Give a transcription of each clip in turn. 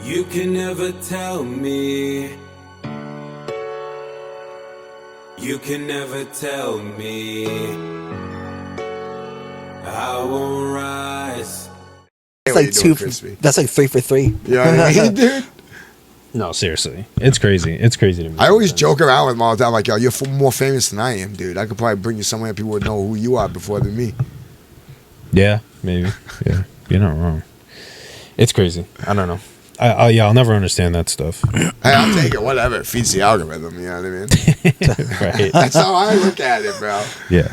You can never tell me. You can never tell me. I won't rise. That's like that's like 3 for 3. You know what I mean, dude? No, seriously. It's crazy. It's crazy to me. I always joke around with him all the time, like, yo, you're more famous than I am, dude. I could probably bring you somewhere people would know who you are before than me. Yeah, maybe. Yeah, you're not wrong. It's crazy. I don't know. I'll never understand that stuff. Hey, I'll take it. Whatever. It feeds the algorithm. You know what I mean? Right. That's how I look at it, bro. Yeah.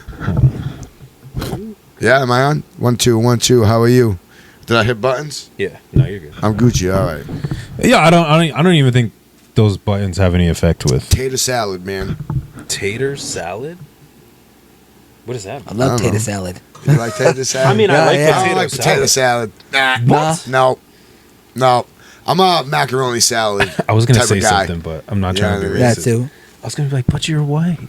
Yeah, am I on? 1 2 1 2. How are you? Did I hit buttons? Yeah. No, you're good. I'm Gucci. All right. Yeah, I don't even think those buttons have any effect with Tater salad, man. tater salad. What is that? I love tater salad. You like tater salad? I mean, Yeah, I like yeah. I don't like potato salad. Nah. No. I'm a macaroni salad. I was gonna type say of guy. something, but I'm not Yeah, trying to be I mean, racist. That too. I was gonna be like, but you're white.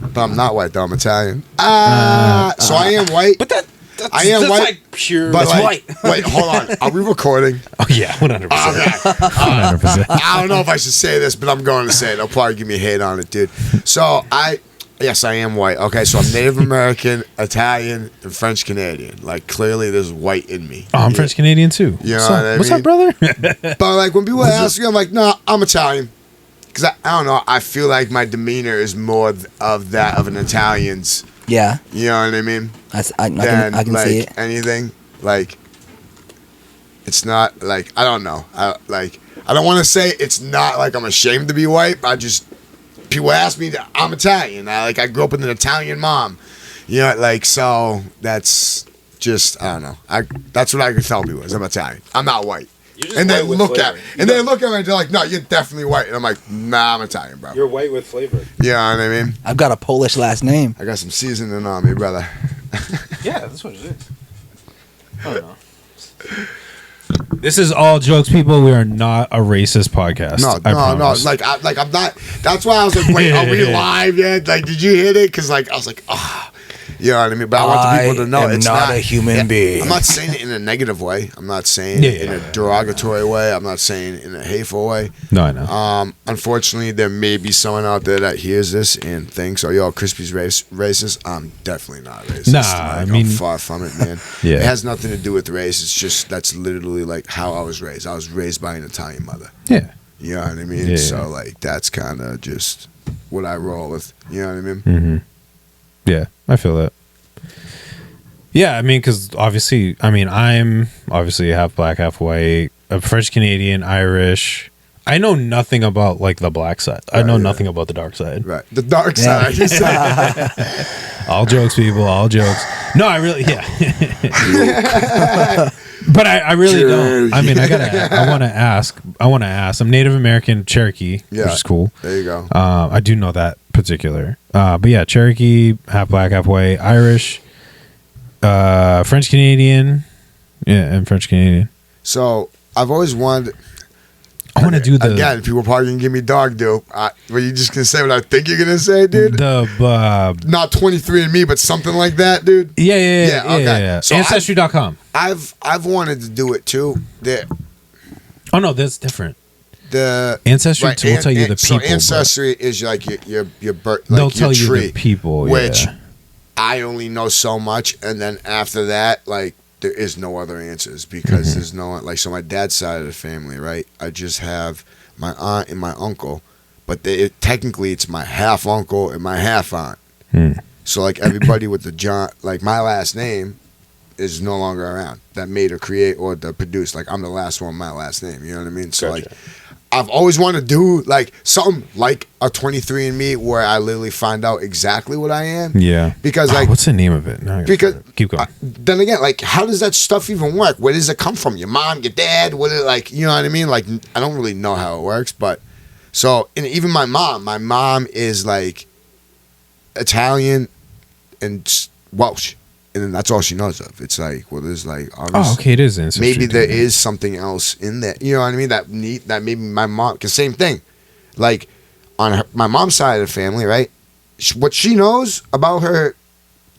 But I'm not white though. I'm Italian. So I am white. But that's I am white. like pure. But That's like, wait, hold on. Are we recording? Oh yeah, 100%. Okay. 100%. I don't know if I should say this, but I'm going to say it. They'll probably give me hate on it, dude. So yes, I am white. Okay, so I'm Native American, Italian, and French Canadian. Like clearly, there's white in me. Oh, I'm French Canadian too. You know What's what up? I What's mean? up, brother? But like when people ask me, I'm like, no, I'm Italian. Because I don't know. I feel like my demeanor is more of that of an Italian's. Yeah. You know what I mean? I can Like see it. anything. Like it's not like I don't know. I don't want to say it's not like I'm ashamed to be white. People ask me that I'm Italian. I grew up with an Italian mom. You know, like so that's just I don't know. That's what I can tell people is I'm Italian. I'm not white. And they look at me. And they look at me and they're like, no, you're definitely white. And I'm like, nah, I'm Italian, bro. You're white with flavor. You know what I mean? I've got a Polish last name. I got some seasoning on me, brother. Yeah, that's what it is. I don't know. This is all jokes, people. We are not a racist podcast. No. promise. Like I'm not. That's why I was like, wait, are we live yet? Like, did you hit it? Because like I was like, ah. You know what I mean? But I want the people to know am it's not a human being. I'm not saying it in a negative way. I'm not saying it in a derogatory way. I'm not saying it in a hateful way. No, I know. Unfortunately, there may be someone out there that hears this and thinks, "Oh, yo, Crispy's racist." I'm definitely not racist. Nah, Like, I mean, I'm far from it, man. Yeah. It has nothing to do with race. It's just that's literally like how I was raised. I was raised by an Italian mother. Yeah. You know what I mean? Yeah. So like that's kind of just what I roll with. You know what I mean? Mm-hmm. Yeah, I feel that. Yeah, I mean, because obviously, I'm obviously half black, half white, French Canadian, Irish. I know nothing about like the black side. I know nothing about the dark side. Right, the dark side. You said. All jokes, people. All jokes. No, I really, yeah. But I really don't. I mean, I want to ask. I'm Native American Cherokee, which is cool. There you go. I do know that particular. But yeah, Cherokee, half black, half white, Irish, French Canadian. Yeah, and French Canadian. So I've always wanted. I want to do the again. People probably gonna give me dog do. Were you just gonna say what I think you're gonna say, dude? the Not 23andMe, but something like that, dude. yeah. So Ancestry.com. I've wanted to do it too. Oh no, that's different. The Ancestry will tell you the people. So Ancestry is like your birth. They'll like tell your tree, you the people, which yeah. I only know so much, and then after that, like there is no other answers because there's no like. So my dad's side of the family, right? I just have my aunt and my uncle, but technically it's my half uncle and my half aunt. So like everybody with the John, like my last name, is no longer around. That made or create or to produce. Like I'm the last one, my last name. You know what I mean? So Gotcha. like. I've always wanted to do like something like a 23andMe where I literally find out exactly what I am. Yeah. Because like what's the name of it? No, because keep going. Then again, like how does that stuff even work? Where does it come from? Your mom, your dad? What it like? You know what I mean? Like I don't really know how it works, but so and even my mom is like Italian and Welsh. And then that's all she knows of. It's like, well, there's like, okay, it is Ancestry. maybe there is something else in there. You know what I mean? That maybe my mom, because same thing. Like, on my mom's side of the family, right? What she knows about her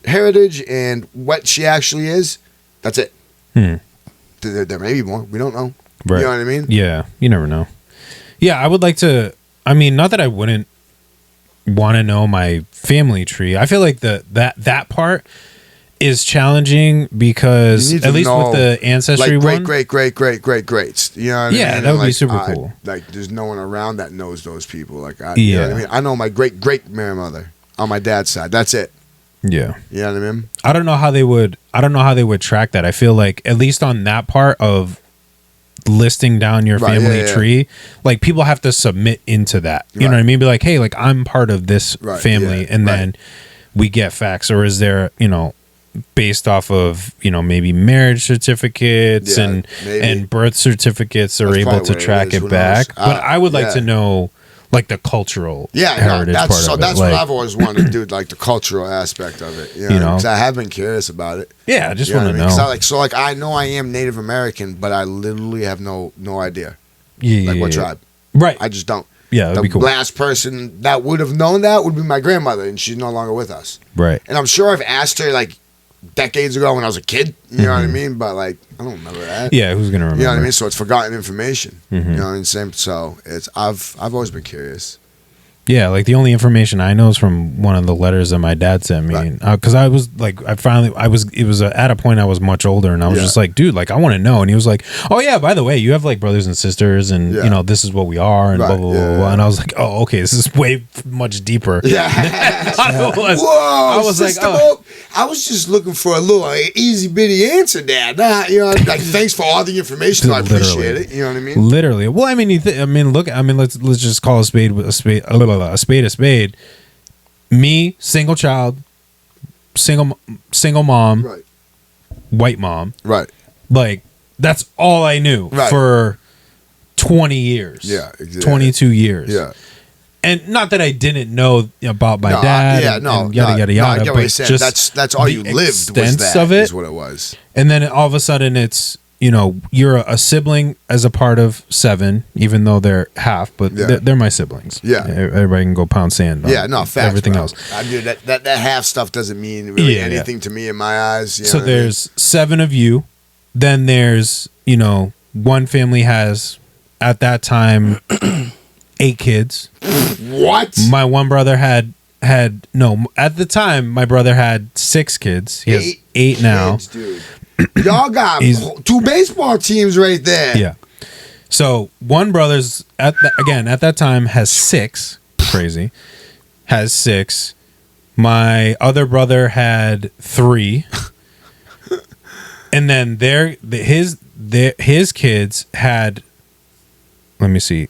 heritage and what she actually is, that's it. There may be more. We don't know. Right. You know what I mean? Yeah, you never know. Yeah, I would like to. I mean, not that I wouldn't want to know my family tree. I feel like that part is challenging because You need to at least know, with the ancestry like one, greats. You know what I mean? Yeah, that And, would be super I- cool. Like, there's no one around that knows those people. Like, you know what I Yeah. mean? I know my great grandmother on my dad's side. That's it. yeah. You know what I mean? I don't know how they would track that. I feel like at least on that part of listing down your Right, family yeah, yeah. tree, like people have to submit into that. You know Right. what I mean? Be like, hey, like I'm part of this Right, family, yeah, and right. then we get facts, or is there, based off of maybe marriage certificates Yeah, and maybe. birth certificates are That's able probably to what it track is. it Who back. knows? But I would like yeah. to know like the cultural Yeah, no, heritage part of it. that's like, what I've always wanted to do, like the cultural aspect of it. You know, You know? 'cause I have been curious about it. yeah, I just You know want what to I know. mean? 'Cause I know I am Native American, but I literally have no idea. Yeah, Like what yeah. tribe? Right. I just don't. Yeah, that'd The be cool. last person that would have known that would be my grandmother, and she's no longer with us. Right. And I'm sure I've asked her like decades ago when I was a kid. You know what I Mhm. mean? But like, I don't remember that. Yeah, who's gonna remember? You know what I mean? So it's forgotten information. Mhm. You know what I'm saying? So it's I've always been curious. Yeah, like the only information I know is from one of the letters that my dad sent me, Right. because I was like, it was at a point I was much older, and I was Yeah. just like, dude, like I want to know, and he was like, oh yeah, by the way, you have like brothers and sisters, and Yeah. this is what we are, and Right, blah blah blah, yeah, blah, yeah. and I was like, oh okay, this is way much deeper. Yeah. I was, Whoa, I was like, Sister oh. Hope, I was just looking for a little easy bitty answer, Dad. Nah, like thanks for all the information. I appreciate Literally. it. You know what I mean? Literally. Well, I mean, let's just call a spade a spade, a spade a spade. Me, single child, single mom, Right. white mom. Right. Like that's all I knew Right. for 20 years. Yeah, exactly. 22 years. Yeah. And not that I didn't know about my No, dad. yeah, and, no, and yada yada no, I yada. get what but you're saying. just That's all the you lived was extents that. of it. Is what it was. And then all of a sudden it's you're a sibling as a part of 7, even though they're half, but Yeah. they're my siblings. Yeah. Everybody can go pound sand on Yeah, no, facts. everything bro. else. I do that half stuff doesn't mean really Yeah, yeah. anything to me in my eyes. You know So what I mean? there's 7 of you. Then there's, one family has at that time 8 kids. What? My one brother had no, at the time my brother had 6 kids. He has 8 now. kids, dude. Y'all got He's- 2 baseball teams right there. Yeah. So one brother's at that time has 6. Crazy. Has 6. My other brother had 3. And then his kids had, let me see.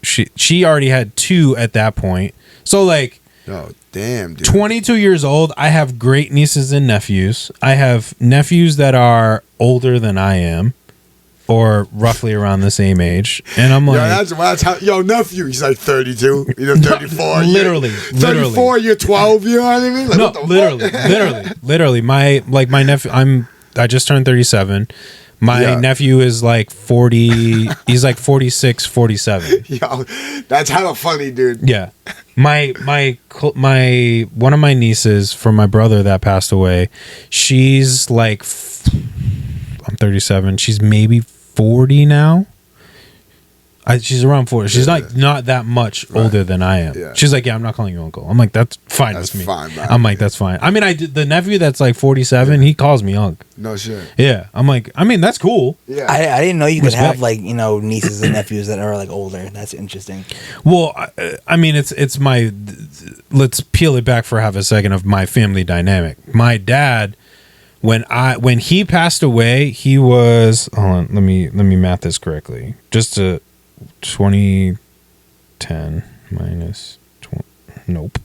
She already had 2 at that point. So like Oh, damn, dude. 22 years old, I have great nieces and nephews. I have nephews that are older than I am, or roughly around the same age. And I'm like, That's how, nephew, he's like 32, 34. Literally, 34, you're 12, you know what I mean? Like, no, what the fuck? literally. My nephew, I just turned 37. My Yeah. nephew is like 40. He's like 46, 47. Yo, that's hella funny, dude. Yeah. My one of my nieces from my brother that passed away, she's like I'm 37. She's maybe 40 now. She's around 40. She's not that much older than I am. Yeah. She's like, yeah, I'm not calling you uncle. I'm like, that's fine That's with me. fine, man. I'm like, that's fine. I mean, the nephew that's like 47, he calls me uncle. No shit. Yeah. I'm like, I mean, that's cool. Yeah. I didn't know you could Respect. have like nieces and nephews that are like older. That's interesting. Well, I mean, it's my. Let's peel it back for half a second of my family dynamic. My dad, when he passed away, he was. Hold on, let me math this correctly. Just to 2010 minus 20. Nope.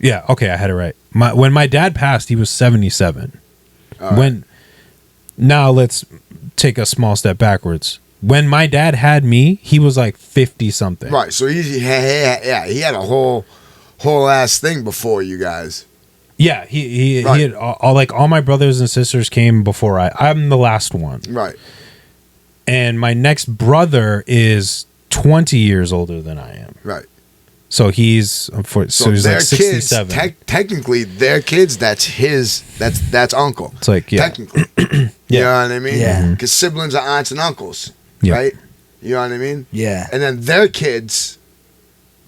Yeah. Okay, I had it right. When my dad passed, he was 77. All right. Now let's take a small step backwards. When my dad had me, he was like 50 something. Right, so he had a whole ass thing before you guys. Yeah, he Right. had all my brothers and sisters came before I'm the last one. Right. And my next brother is 20 years older than I am. Right. So he's so he's their like 67. kids, technically, their kids. That's uncle. It's like, yeah. Technically, you know what I mean? Yeah. Because siblings are aunts and uncles, Yeah. right? You know what I mean? Yeah. And then their kids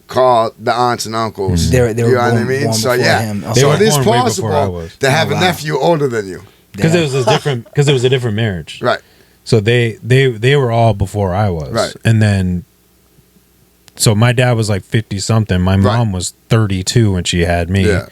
call the aunts and uncles. They were you know what I born mean? So before yeah, him. They so were it is born way before I possible was. to have Oh, a wow. nephew older than you. Because Yeah. it was a different marriage. Right. So they were all before I was. Right. And then so my dad was like 50 something. My mom was 32 when she had me. Yeah.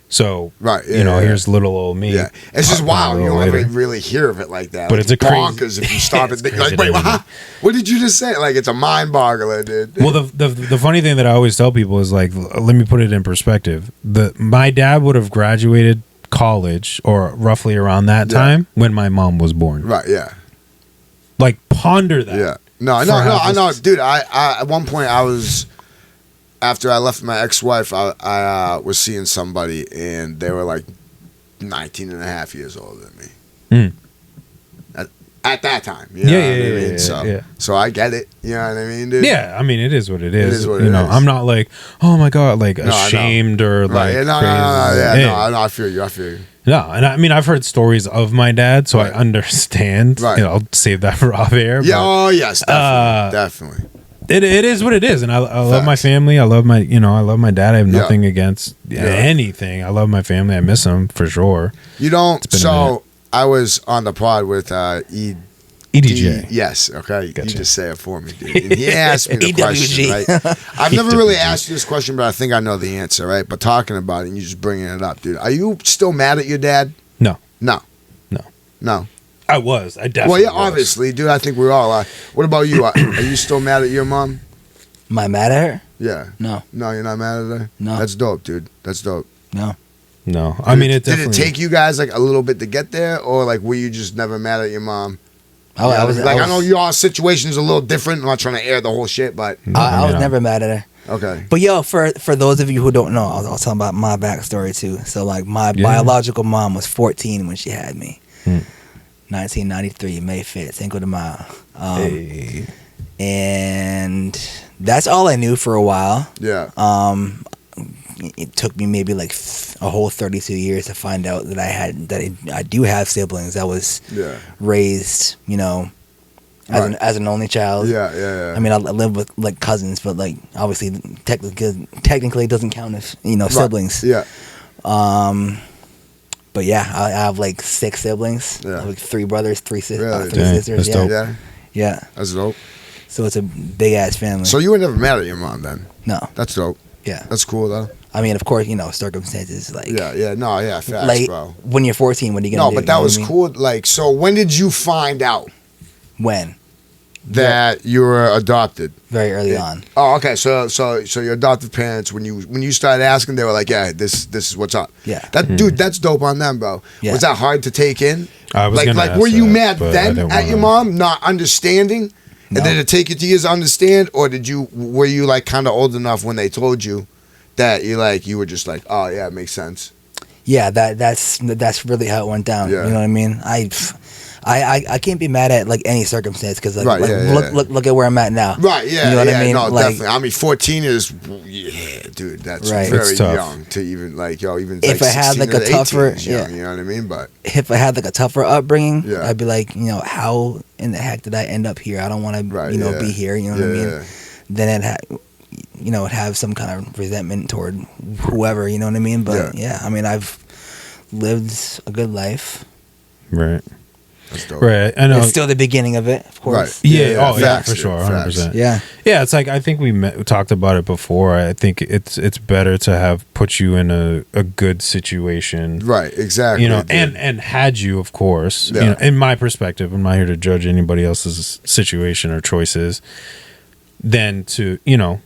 So Right. Yeah, you know, yeah. here's little old me. Yeah, it's just popping wild. a You little don't ever later. really hear of it like that. But Like, it's a crazy- bonkers if you stop It's and think crazy like, wait, to hear. what did you just say? Like it's a mind boggler, dude. Well, the funny thing that I always tell people is like, let me put it in perspective. My dad would have graduated college or roughly around that Yeah. time when my mom was born. Right? Yeah. Like ponder that. Yeah. No, For no, how I this- know, dude. I at one point I was after I left my ex-wife, I was seeing somebody and they were like 19 and a half years older than me. Mm. At that time, you know Yeah, what I yeah, mean? yeah, So, yeah. so I get it. You know what I mean, dude? Yeah, I mean, it is what it is. is what you it know, is. I'm not like, oh my god, like I know. ashamed or Right? like Yeah, no, crazy. yeah, Yeah. no, I feel you. No, and I mean, I've heard stories of my dad, so Right. I understand. Right. You know, I'll save that for off air. Yeah. but Oh, yes, definitely. it is what it is, and I love my Facts. family. I love my dad. I have Yeah. nothing against anything. I love my family. I miss them for sure. You don't. been a So minute. I was on the pod with EDJ. Yes. Okay. Gotcha. You just say it for me, dude. And he asked me the question, EWG. right? I've never really EWG. asked you this question, but I think I know the answer, right? But talking about it and you just bringing it up, dude. Are you still mad at your dad? No, No. No. No. I was. I definitely. Well, yeah, was. obviously, dude. I think we all are. What about you? Are you still mad at your mom? Am I mad at her? Yeah. No. No, you're not mad at her? No. That's dope, dude. That's dope. No. No, I mean, it Did definitely. it take you guys like a little bit to get there, or like were you just never mad at your mom? I was I know your situation is a little different. I'm not trying to air the whole shit, but I was mean, never mad at her. okay. But yo, for those of you who don't know, I'll tell about my backstory too. So like my Yeah. biological mom was 14 when she had me. Hmm. 1993, May 5th, Cinco de Mayo. Hey. And that's all I knew for a while. Yeah. It took me maybe like a whole 32 years to find out that I do have siblings. I was Yeah. raised, you know, Right. as an only child. Yeah. Yeah. I mean, I live with like cousins, but like obviously, technically, it doesn't count if you know siblings. Yeah. But yeah, I have like 6 siblings. Yeah. I have, like 3 brothers, 3 sisters, Really? 3 Dang, sisters. that's Yeah, dope. Yeah. yeah. That's dope. So it's a big ass family. So you were never mad at your mom then? no, That's dope. yeah. That's cool though. I mean, of course, you know, circumstances like Yeah. Yeah. No. Yeah. Facts, like bro. when you're 14, what are you gonna No, do? but You that know what was I mean? cool. Like, so when did you find out When that you were adopted? very early on. Oh, okay. So your adoptive parents, when you started asking, they were like, "Yeah, this is what's up." Yeah. That dude, that's dope on them, bro. Yeah. Was that hard to take in? I was like, gonna like, ask were you that, mad but I then didn't at your wanna- mom not understanding, No. and did it take you 2 years to understand, or were you like kind of old enough when they told you that you were just like, "Oh yeah, it makes sense." Yeah, that's really how it went down. Yeah. You know what I mean? I can't be mad at like any circumstance because like, Right, like yeah, look, yeah. look at where I'm at now. Right? Yeah. You know what yeah, I mean? No, Like- definitely. I mean, 14 is, dude. That's Right. very It's tough. young to even even If like I had, 16 like, or a 18 tougher- is young, yeah. you know what I mean? But If I had like a tougher upbringing, Yeah. I'd be like, you know, how in the heck did I end up here? I don't want to, Right, you know, yeah. be here. You know what I Yeah, mean? yeah. Then it'd have some kind of resentment toward whoever. You know what I mean? But yeah, I mean, I've lived a good life. Right. That's dope. Right. I know. It's still the beginning of it, of course. Right. Yeah. Yeah, Oh, yeah. facts, For dude, sure. facts. 100%. Yeah. Yeah. It's like I think we talked about it before. I think it's better to have put you in a good situation. Right, exactly. You know, dude. and had you, of course, Yeah. you know, in my perspective, I'm not here to judge anybody else's situation or choices, than to, you know,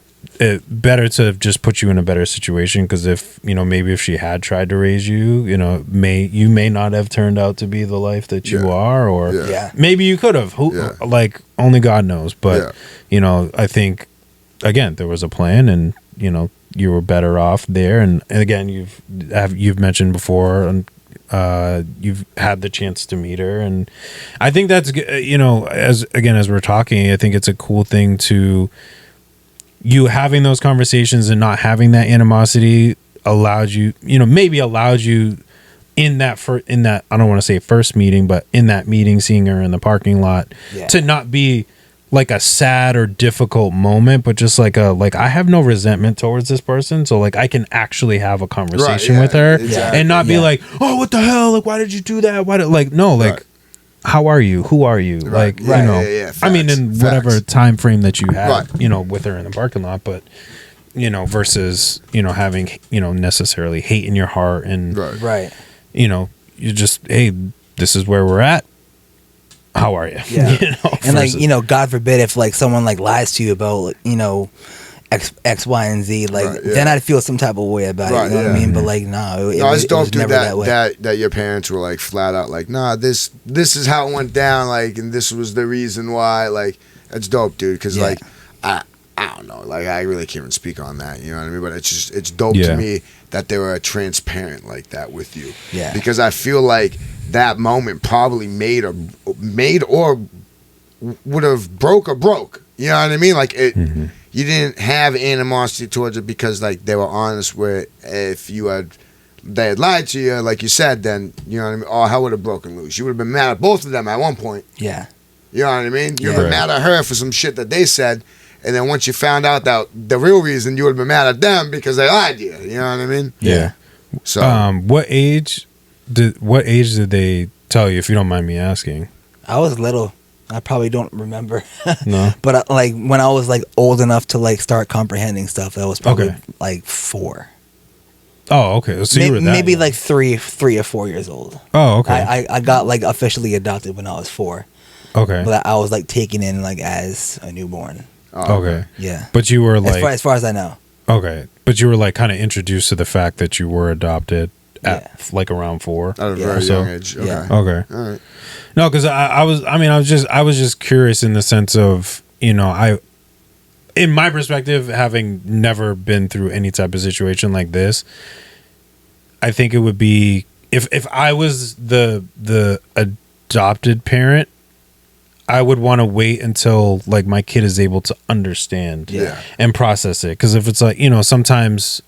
better to just put you in a better situation, because if, you know, maybe if she had tried to raise you, you know, you may not have turned out to be the life that you Yeah. are, or Yeah. Yeah. maybe you could have. Yeah. Like, only God knows. But, Yeah. you know, I think, again, there was a plan, and, you know, you were better off there. And again, you've mentioned before, and you've had the chance to meet her, and I think that's, you know, as we're talking, I think it's a cool thing to you having those conversations and not having that animosity allowed you, maybe allowed you in that I don't want to say first meeting, but in that meeting, seeing her in the parking lot, to not be like a sad or difficult moment, but just like I have no resentment towards this person, so like I can actually have a conversation with her and not be like, oh, what the hell, like why did you do that, how are you, who are you, Facts. I mean, in whatever time frame that you had, with her in the parking lot, but versus having necessarily hate in your heart and you just, hey, this is where we're at. How are you? Yeah. And God forbid if like someone like lies to you about X, Y, and Z, then I'd feel some type of way about it. You know what I mean? But like, it's dope, dude. That your parents were like flat out like, nah, this is how it went down, like, and this was the reason why. Like, that's dope, dude. Because like, I don't know, like I really can't even speak on that. You know what I mean? But it's dope to me that they were transparent like that with you. Yeah. Because I feel like that moment probably made or would have broke. You know what I mean? Like it. Mm-hmm. You didn't have animosity towards it because like they were honest with if they had lied to you, like you said, then you know what I mean? Oh, hell would have broken loose. You would have been mad at both of them at one point. Yeah. You know what I mean? You would have been mad at her for some shit that they said, and then once you found out that the real reason, you would have been mad at them because they lied to you. You know what I mean? Yeah. So what age did they tell you, if you don't mind me asking? I was little. I probably don't remember. No. But like when I was like old enough to like start comprehending stuff, that was probably like 4. Oh, okay. So you were that maybe young. like 3 or 4 years old. Oh, okay. I got like officially adopted when I was 4. Okay. But I was like taken in like as a newborn. Oh, okay. Yeah. But you were like as far as I know. Okay. But you were like kind of introduced to the fact that you were adopted at like around 4. At a very young age. Okay. Yeah. Okay. All right. No, because I was just curious in the sense of, in my perspective, having never been through any type of situation like this, I think it would be if I was the adopted parent, I would want to wait until like my kid is able to understand and process it. Because if it's like, sometimes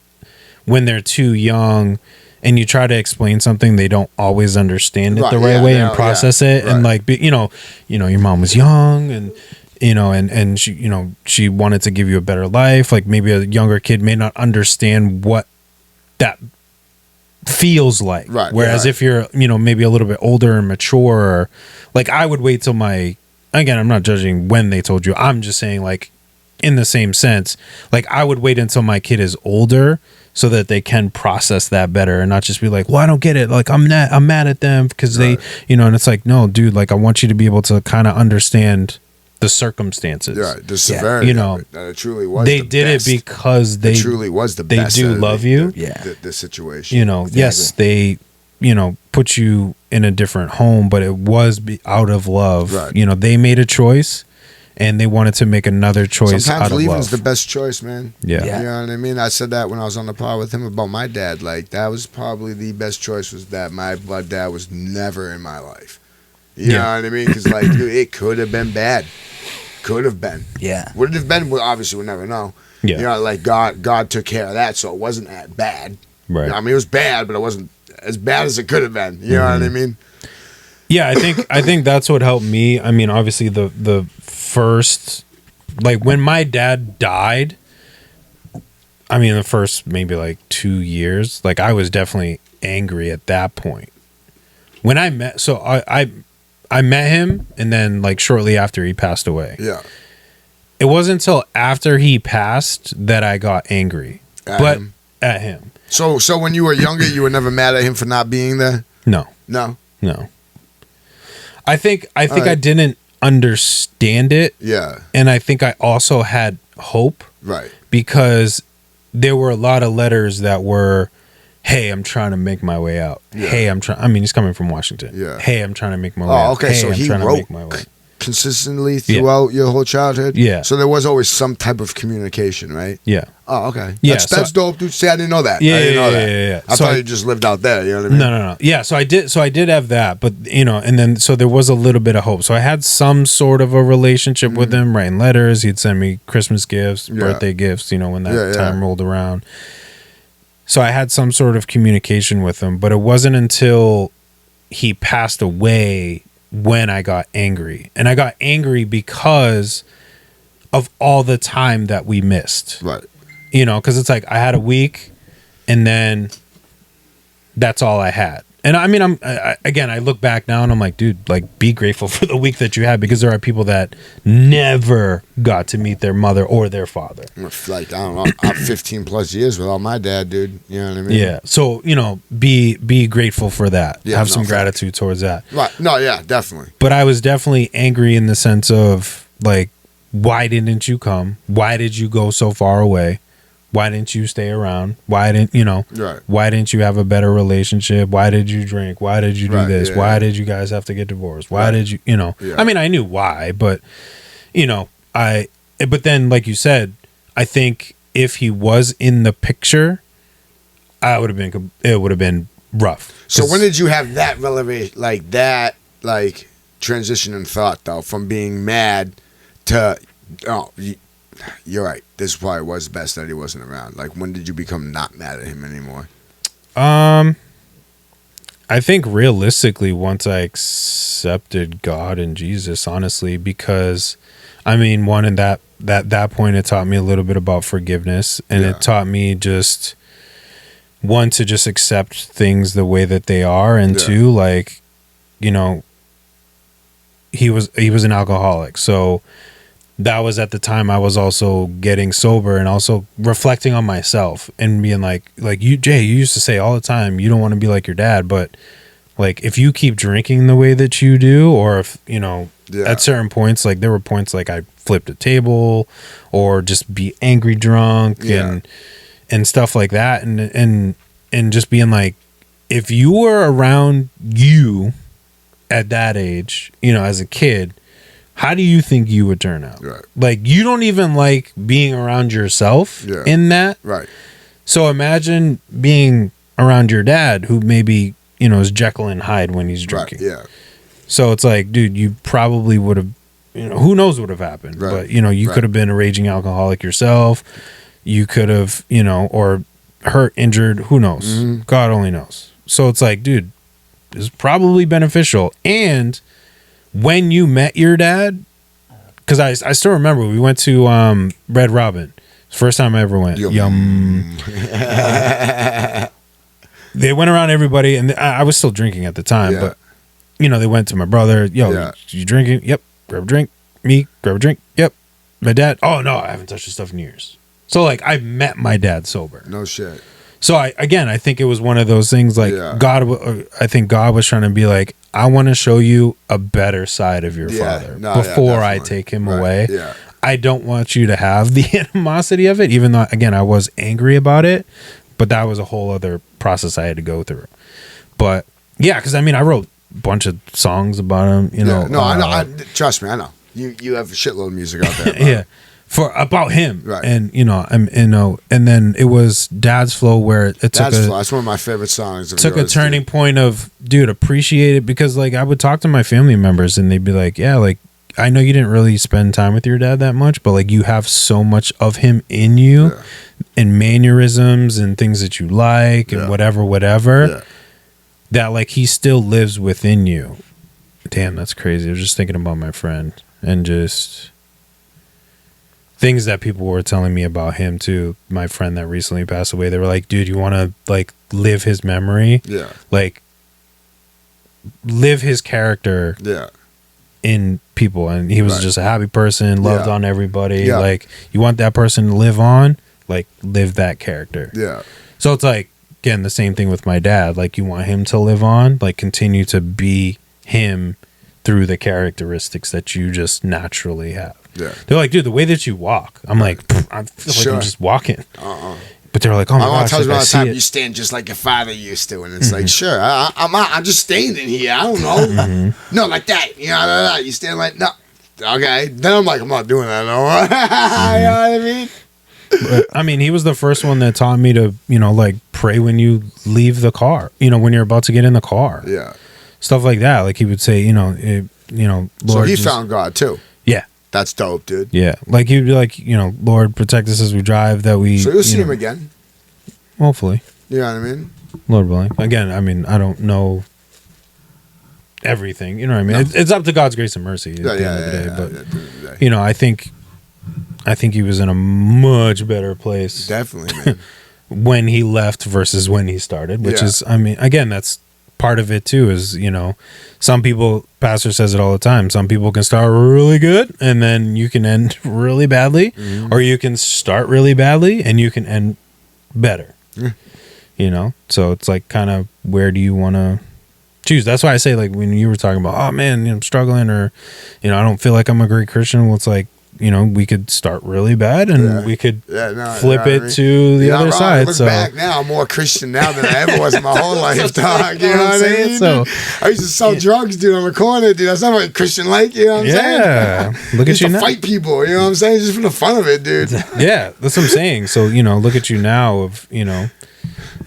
when they're too young and you try to explain something, they don't always understand it the right way and process it. Right. And like, your mom was young and, and she, she wanted to give you a better life. Like maybe a younger kid may not understand what that feels like. Right. Whereas if you're, maybe a little bit older and mature, like I would wait till again, I'm not judging when they told you. I'm just saying like in the same sense, like I would wait until my kid is older so that they can process that better and not just be like, well, I don't get it. Like I'm mad at them because they, and it's like, no, dude, like I want you to be able to kind of understand the circumstances. Yeah, the severity. That it truly was. They did it because they truly was the best. They do love you. The situation. Exactly. Yes, they, put you in a different home, but it was out of love. Right. They made a choice. And they wanted to make another choice. Sometimes out of leaving's love. the best choice, man. Yeah. You know what I mean? I said that when I was on the pod with him about my dad. Like, that was probably the best choice, was that my blood dad was never in my life. You know what I mean? Because, like, dude, it could have been bad. Could have been. Yeah. Would it have been? Well, obviously, we'll never know. Yeah. Like, God took care of that, so it wasn't that bad. Right. I mean, it was bad, but it wasn't as bad as it could have been. You know what I mean? Yeah, I think that's what helped me. I mean, obviously, the first... Like when my dad died, I mean, the first maybe like 2 years, like I was definitely angry at that point. When I met, so I met him, and then like shortly after he passed away. Yeah. It wasn't until after he passed that I got angry, at him. So when you were younger, you were never mad at him for not being there? No. I think I didn't understand it. Yeah. And I think I also had hope. Right. Because there were a lot of letters that were, hey, I'm trying to make my way out. Yeah. Hey, he's coming from Washington. Yeah. Hey, I'm trying to make my way out. Okay, hey, so I'm he trying wrote. to make my way. consistently throughout your whole childhood? Yeah. So there was always some type of communication, right? Yeah. Oh, okay. Yeah, That's dope, dude. See, I didn't know that. Yeah, I didn't know yeah, that. yeah. I So thought you just lived out there. You know what I mean? No. Yeah, so I did have that, but and then so there was a little bit of hope. So I had some sort of a relationship with him, writing letters. He'd send me Christmas gifts, birthday gifts, when that time rolled around. So I had some sort of communication with him, but it wasn't until he passed away when I got angry. And I got angry because of all the time that we missed. Right. Because it's like I had a week and then that's all I had. And I mean, I look back now and I'm like, dude, like, be grateful for the week that you had, because there are people that never got to meet their mother or their father. Like, I don't know, I'm 15 plus years without my dad, dude. You know what I mean? Yeah. So, be grateful for that. Yeah, Have some gratitude towards that. Right. No, yeah, definitely. But I was definitely angry in the sense of, like, why didn't you come? Why did you go so far away? Why didn't you stay around? Why didn't Right. Why didn't you have a better relationship? Why did you drink? Why did you do this? Yeah, why did you guys have to get divorced? Why did you Yeah. I mean, I knew why, but but then, like you said, I think if he was in the picture, it would have been rough. So when did you have that revelation, like transition in thought, though, from being mad to, you're right, this probably was best that he wasn't around. Like, when did you become not mad at him anymore? I think realistically, once I accepted God and Jesus, honestly, because I mean, one, in that point, it taught me a little bit about forgiveness, and it taught me just, one, to just accept things the way that they are, and two, like, he was an alcoholic, so that was at the time I was also getting sober and also reflecting on myself and being like you, Jay, you used to say all the time, you don't want to be like your dad, but like, if you keep drinking the way that you do, or if, at certain points, like there were points like I flipped a table or just be angry drunk and stuff like that. And just being like, if you were around you at that age, as a kid, how do you think you would turn out? Right. Like, you don't even like being around yourself in that. Right. So imagine being around your dad, who maybe, is Jekyll and Hyde when he's drinking. Right. Yeah. So it's like, dude, you probably would have, who knows what would have happened. Right. But, you could have been a raging alcoholic yourself. You could have, or hurt, injured, who knows? Mm-hmm. God only knows. So it's like, dude, this is probably beneficial. And when you met your dad, because I still remember we went to Red Robin. First time I ever went. Yum. They went around everybody, and I was still drinking at the time, but they went to my brother. Yo, you drinking? Yep. Grab a drink. Me, grab a drink. Yep. My dad. Oh no, I haven't touched this stuff in years. So like, I met my dad sober. No shit. So I think it was one of those things, like, I think God was trying to be like, I want to show you a better side of your father before I take him away. Yeah. I don't want you to have the animosity of it, even though, again, I was angry about it, but that was a whole other process I had to go through. But yeah, because I mean, I wrote a bunch of songs about him, No, I know. Trust me, I know. You have a shitload of music out there. About him, right? And and then it was Dad's Flow, where it took that's one of my favorite songs. Took a turning point of, dude, appreciate it, because like I would talk to my family members and they'd be like, yeah, like, I know you didn't really spend time with your dad that much, but like, you have so much of him in you, and mannerisms and things that you like and whatever, that like he still lives within you. Damn, that's crazy. I was just thinking about my friend and just things that people were telling me about him too. My friend that recently passed away, they were like, dude, you want to like live his memory? Yeah. Like, live his character in people. And he was just a happy person, loved on everybody. Yeah. Like, you want that person to live on, like, live that character. Yeah. So it's like, again, the same thing with my dad. Like, you want him to live on, like, continue to be him through the characteristics that you just naturally have. Yeah. They're like, dude, the way that you walk. I'm like, I feel like I'm just walking. But they're like, oh my gosh, tells me all the time, you it. stand just like your father used to, and it's like, sure, I'm just standing here. I don't know, no, like that. You stand like, no, Okay, then I'm like, I'm not doing that no more. You know what I mean? But, I mean, he was the first one that taught me to, like pray when you leave the car, when you're about to get in the car. Yeah. Stuff like that. Like he would say, Lord. So he found God too. Yeah. That's dope, dude. Yeah. Like he'd be like, Lord, protect us as we drive, that we. So you'll see him again. Hopefully. You know what I mean? Lord willing. Again, I mean, I don't know everything. You know what I mean? No. It's up to God's grace and mercy at the end of the day. But, I think he was in a much better place. Definitely, man. When he left versus when he started, which is, I mean, again, that's part of it too, is, some people, pastor says it all the time, some people can start really good and then you can end really badly, or you can start really badly and you can end better. So it's like, kind of, where do you want to choose? That's why I say, like, when you were talking about, oh man, I'm struggling, or I don't feel like I'm a great Christian. Well, it's like, we could start really bad and we could flip it to the other side. Look back now, I'm more Christian now than I ever was in my whole life, dog. You know what I mean? So I used to sell drugs, dude, on the corner, dude. That's not what Christian like, you know what I'm saying? Yeah. Look at you now. Fight people, you know what I'm saying? Just for the fun of it, dude. Yeah, that's what I'm saying. So, look at you now of,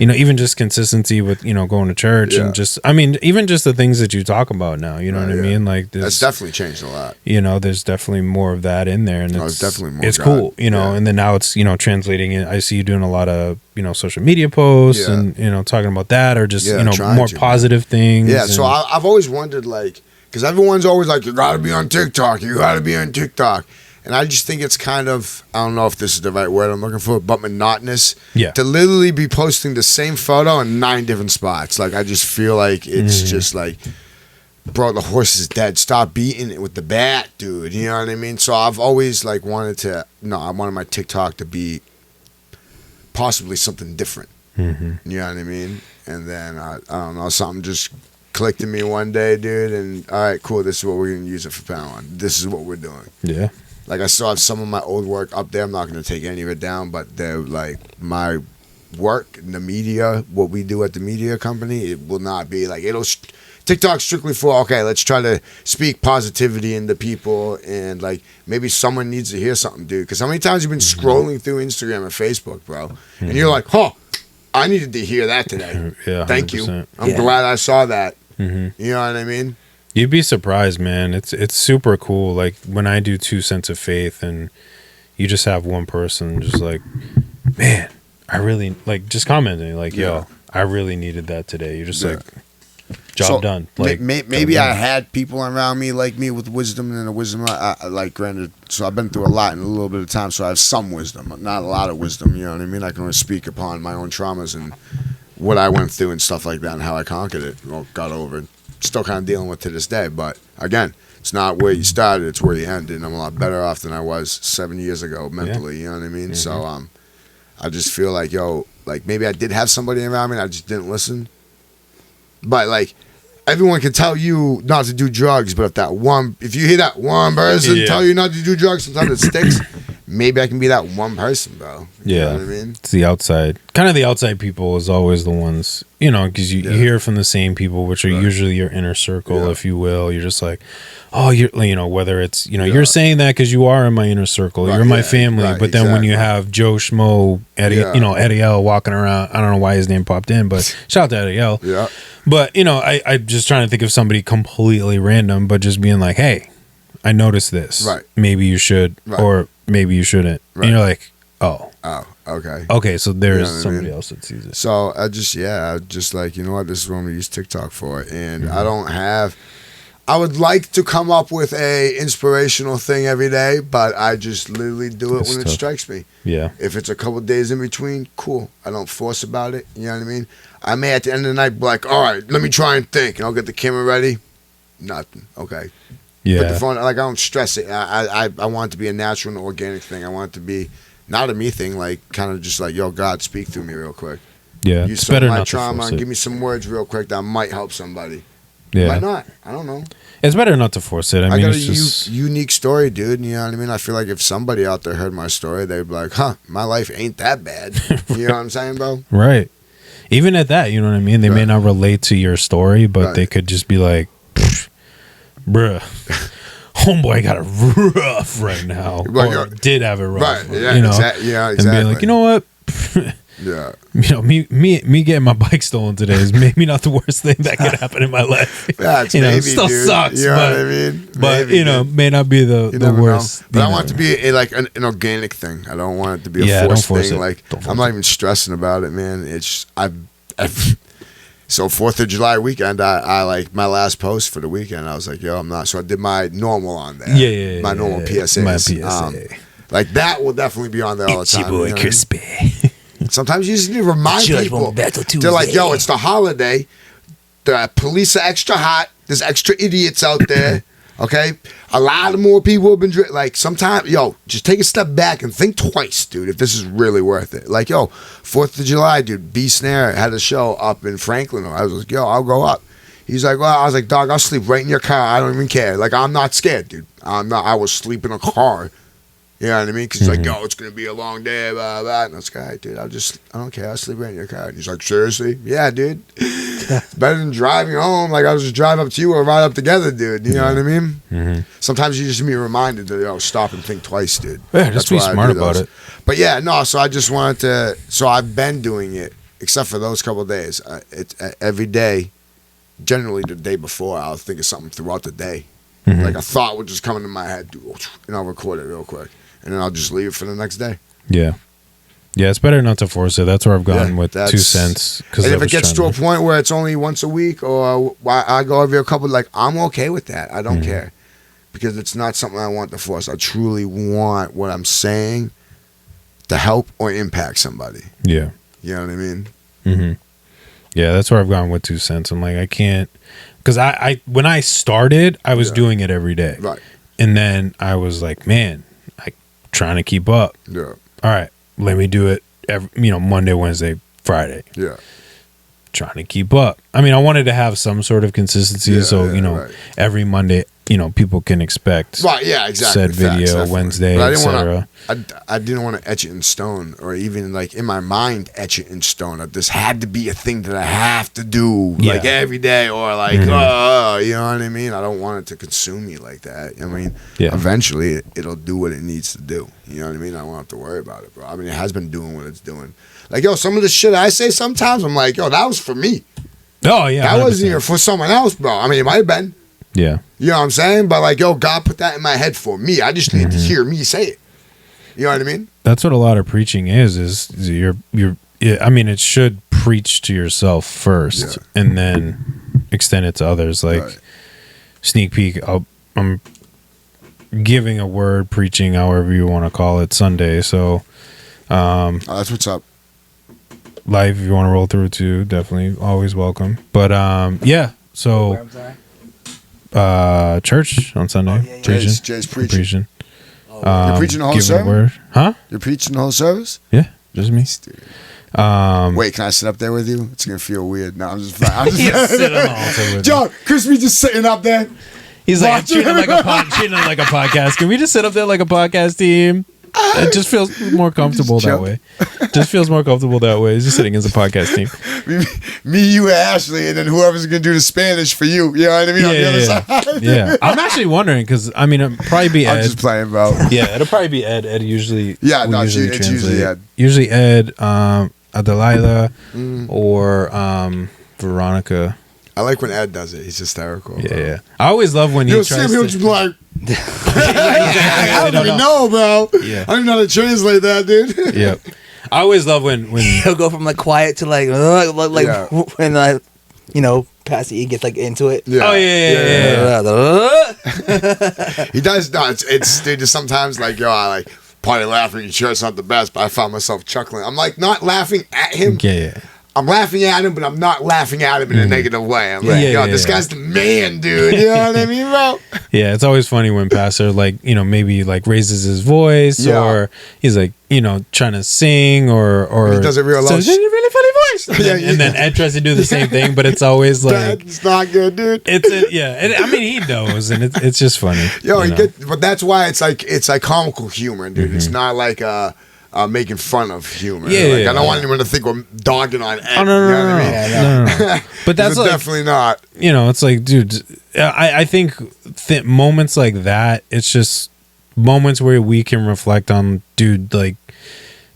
even just consistency with, going to church and just, I mean, even just the things that you talk about now, you know what I mean? Like, that's definitely changed a lot. There's definitely more of that in there, and it's definitely more. It's cool, and then now it's, translating it. I see you doing a lot of, social media posts and, talking about that, or just, more positive things. Yeah. So I've always wondered, like, because everyone's always like, you got to be on TikTok. You got to be on TikTok. And I just think it's kind of, I don't know if this is the right word I'm looking for, but monotonous. Yeah. To literally be posting the same photo in 9 different spots. Like, I just feel like it's just like, bro, the horse is dead. Stop beating it with the bat, dude. You know what I mean? So I've always, like, I wanted my TikTok to be possibly something different. You know what I mean? And then, I don't know, something just clicked in me one day, dude. And, all right, cool, this is what we're going to use it for power on. This is what we're doing. Yeah. Like, I still have some of my old work up there. I'm not going to take any of it down, but they're like my work in the media, what we do at the media company, it will not be like, TikTok's strictly for, okay, let's try to speak positivity into people, and like maybe someone needs to hear something, dude. Because how many times you've been scrolling through Instagram and Facebook, bro, and you're like, I needed to hear that today. Yeah, thank you. I'm glad I saw that. You know what I mean? You'd be surprised, man. It's super cool. Like, when I do 2 Cents of Faith and you just have one person just like, man, I really, like, just commenting like, yo, I really needed that today. You're just like, job done. Like, maybe I had people around me like me with wisdom, and the wisdom I like, granted, so I've been through a lot in a little bit of time, so I have some wisdom, not a lot of wisdom, you know what I mean? I can only speak upon my own traumas and what I went through and stuff like that, and how I conquered it, or got over it. Still kind of dealing with to this day, but again, it's not where you started, it's where you ended, and I'm a lot better off than I was 7 years ago mentally. You know what I mean? So I just feel like, like, maybe I did have somebody around me and I just didn't listen, but like, everyone can tell you not to do drugs, but if you hear that one person tell you not to do drugs, sometimes it sticks. Maybe I can be that one person, bro. You know what I mean? It's the outside. Kind of the outside people is always the ones, because you hear from the same people, which are usually your inner circle, if you will. You're just like, oh, whether it's, you're saying that because you are in my inner circle. You're my family. But then when you have Joe Schmo, Eddie, Eddie L walking around, I don't know why his name popped in, but shout out to Eddie L. Yeah. But, I'm just trying to think of somebody completely random, but just being like, hey, I noticed this. Right. Maybe you should, or maybe you shouldn't. Right. And you're like, oh, okay. Okay, so there's somebody else that sees it. So I just like, you know what, this is what I'm going to use TikTok for. And I would like to come up with a inspirational thing every day, but I just literally do it when it strikes me. Yeah. If it's a couple days in between, cool. I don't force about it. You know what I mean? I may at the end of the night be like, all right, let me try and think. And I'll get the camera ready. Nothing. Okay. Yeah. Put the phone, like, I don't stress it. I want it to be a natural and organic thing. I want it to be not a me thing, like, kind of just like, yo, God, speak through me real quick. Yeah. Use some of my trauma and give me some words real quick that might help somebody. Yeah. Might not. I don't know. It's better not to force it. I mean, got it's a unique story, dude. You know what I mean? I feel like if somebody out there heard my story, they'd be like, my life ain't that bad. You know what I'm saying, bro? Right. Even at that, you know what I mean? They may not relate to your story, but they could just be like, bruh. homeboy got it rough right now, or did have it rough, right? Yeah, you know, exactly. and being like, you know what. Yeah, you know, me getting my bike stolen today is maybe not the worst thing that could happen in my life. That's you know, maybe, it still dude. sucks, You know but what I mean? but maybe, you know, dude. may not be the worst. Know. But I want it to be like an organic thing. I don't want it to be a don't forced force thing. it. Like Don't force I'm not it. even stressing about it, man. It's I've so 4th of July weekend. I like my last post for the weekend. I was like, yo, I'm not. So I did my normal on there. My normal PSAs. My PSA. Like that will definitely be on there all the It's time. your boy you know? Crispy. Sometimes you just need to remind Judge people. won't battle They're like, yo, Tuesday. it's the holiday. The police are extra hot. There's extra idiots out there. Okay? A lot of more people have been like, sometimes, yo, just take a step back and think twice, dude, if this is really worth it. Like, yo, 4th of July, dude, B Snare had a show up in Franklin. I was like, yo, I'll go up. He's like, well, I was like, dog, I'll sleep right in your car. I don't even care. Like, I'm not scared, dude. I will sleep in a car. You know what I mean? Because he's like, yo, it's going to be a long day, blah, blah. And I was like, all right, dude, I don't care. I'll sleep right in your car. And he's like, seriously? Yeah, dude. It's better than driving home. Like, I'll just drive up to you or ride up together, dude. You know what I mean? Mm-hmm. Sometimes you just need reminded to, yo, stop and think twice, dude. Yeah, just be smart about it. But yeah, no, so I just wanted to, so I've been doing it, except for those couple of days. Every day, generally the day before, I'll think of something throughout the day. Mm-hmm. Like a thought would just come into my head, and I'll record it real quick. And then I'll just leave it for the next day. Yeah. Yeah, it's better not to force it. That's where I've gone with 2 cents. And if it gets to a point where it's only once a week or I go every couple, like, I'm okay with that. I don't care. Because it's not something I want to force. I truly want what I'm saying to help or impact somebody. Yeah. You know what I mean? Mm-hmm. Yeah, that's where I've gone with 2 cents. I'm like, I can't. Because I when I started, I was doing it every day. Right. And then I was like, man, trying to keep up. Yeah. All right, let me do it Monday, Wednesday, Friday. Yeah. Trying to keep up. I mean, I wanted to have some sort of consistency, right. every Monday, people can expect right, yeah, exactly. said video, Facts, Wednesday, etc. I didn't want to etch it in stone or even like in my mind etch it in stone. That this had to be a thing that I have to do like every day or like, you know what I mean? I don't want it to consume me like that. I mean, eventually it'll do what it needs to do. You know what I mean? I won't have to worry about it, bro. I mean, it has been doing what it's doing. Like, yo, some of the shit I say sometimes, I'm like, yo, that was for me. Oh, yeah. That wasn't even for someone else, bro. I mean, it might have been. Yeah. You know what I'm saying? But like, yo, God put that in my head for me. I just need to hear me say it. You know what I mean? That's what a lot of preaching is you're I mean, it should preach to yourself first and then extend it to others. Like, sneak peek, I'm giving a word, preaching, however you want to call it, Sunday. So, that's what's up. Live, if you want to roll through it too, definitely always welcome. But yeah, so church on Sunday. Jay's preaching. You're preaching the whole giving service? a word. Huh? You're preaching the whole service? Yeah, just me. Wait, can I sit up there with you? It's gonna feel weird. No, I'm just fine. Sit on the altar with John, Crispy just sitting up there. He's like, I'm treating it like a podcast. Can we just sit up there like a podcast team? It just feels more comfortable that way. Just feels more comfortable that way. It's just sitting as a podcast team. Me, you, and Ashley, and then whoever's gonna do the Spanish for you. You know what I mean? On the other side. Yeah. I'm actually wondering because I mean, it'll probably be Ed. I'm just playing, bro. Yeah, it'll probably be Ed. Ed usually. Yeah, no, it's translate. usually Ed. Usually Ed, Adelaida, or Veronica. I like when Ed does it. He's hysterical. Yeah. I always love when he tries Sam, he'll just be like, I don't even know, bro. Yeah. I don't even know how to translate that, dude. Yep. I always love when he'll go from like quiet to like when Pastor E gets like into it. Yeah. Oh yeah. He does. No, it's dude. Just sometimes like I like party laughing. And sure, it's not the best, but I found myself chuckling. I'm like not laughing at him. Yeah. I'm laughing at him, but I'm not laughing at him in a negative way. I'm like, this guy's the man, dude. You know what I mean, bro? Yeah, it's always funny when Pastor maybe like raises his voice or he's like, trying to sing or he does it real low. So, really funny voice. And then Ed tries to do the same thing, but it's always like it's not good, dude. And I mean he knows, and it's just funny. But that's why it's like comical humor, dude. It's not like making fun of humor. Yeah, like, yeah, I don't want anyone to think we're dogging on Ed. Oh, no, you know no, what I mean? Yeah, no. But that's like, definitely not. you know, it's like, dude, I think moments like that, it's just moments where we can reflect on, dude, like,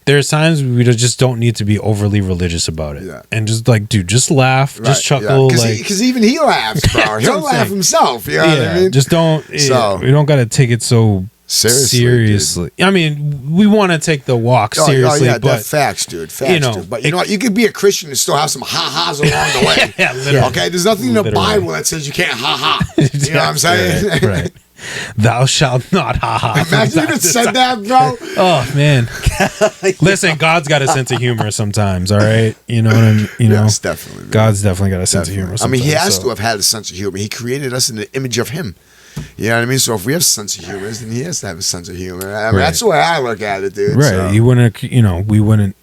there's times we just don't need to be overly religious about it. Yeah. And just like, dude, just laugh, just chuckle. Because even he laughs, bro. He'll laugh himself. You know what I mean? Just don't, we don't got to take it so seriously. I mean, we want to take the walk seriously, yeah, but facts, dude. Facts, you know, dude. But you know what? You could be a Christian and still have some ha-has along the way. Yeah, literally. Okay? There's nothing in the Bible that says you can't ha-ha. You know what I'm saying? Right. Thou shalt not ha-ha. Imagine if it said that, bro. Oh, man. Listen, God's got a sense of humor sometimes, all right? You know what I mean? You know, Yes, definitely. Man. God's definitely got a sense of humor I sometimes. mean, he has so. to have had a sense of humor. He created us in the image of him. You know what I mean? So if we have a sense of humor, then he has to have a sense of humor. I mean, that's the way I look at it, dude. Right. So. You wouldn't, you know, we wouldn't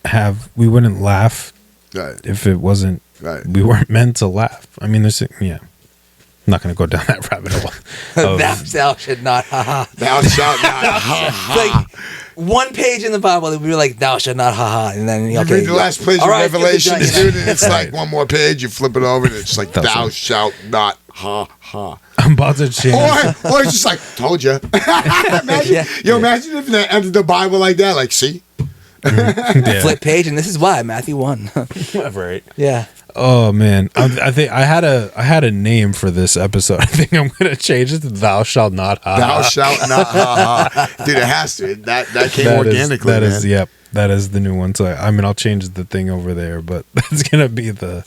laugh Right. if it wasn't, Right. we weren't meant to laugh. I mean, there's, yeah. I'm not going to go down that rabbit hole. Thou should not, haha. Thou shalt not, ha-ha. Like one page in the Bible that we were like, thou should not, haha. And then, You okay. read the last page All of right, Revelation, get the dude, and it's like one more page, you flip it over, and it's like, thou shalt not, ha-ha. I'm about to change. Or it's just like, told you. Imagine, imagine if they ended the Bible like that, like, see? Yeah. Flip page, and this is why, Matthew 1. Right. Yeah. Oh man, I think I had a name for this episode. I think I'm gonna change it to "Thou shalt not." Thou shalt not, ha-ha. Dude, it has to. That came organically, That man. is, yep. That is the new one. So I mean, I'll change the thing over there, but that's gonna be the.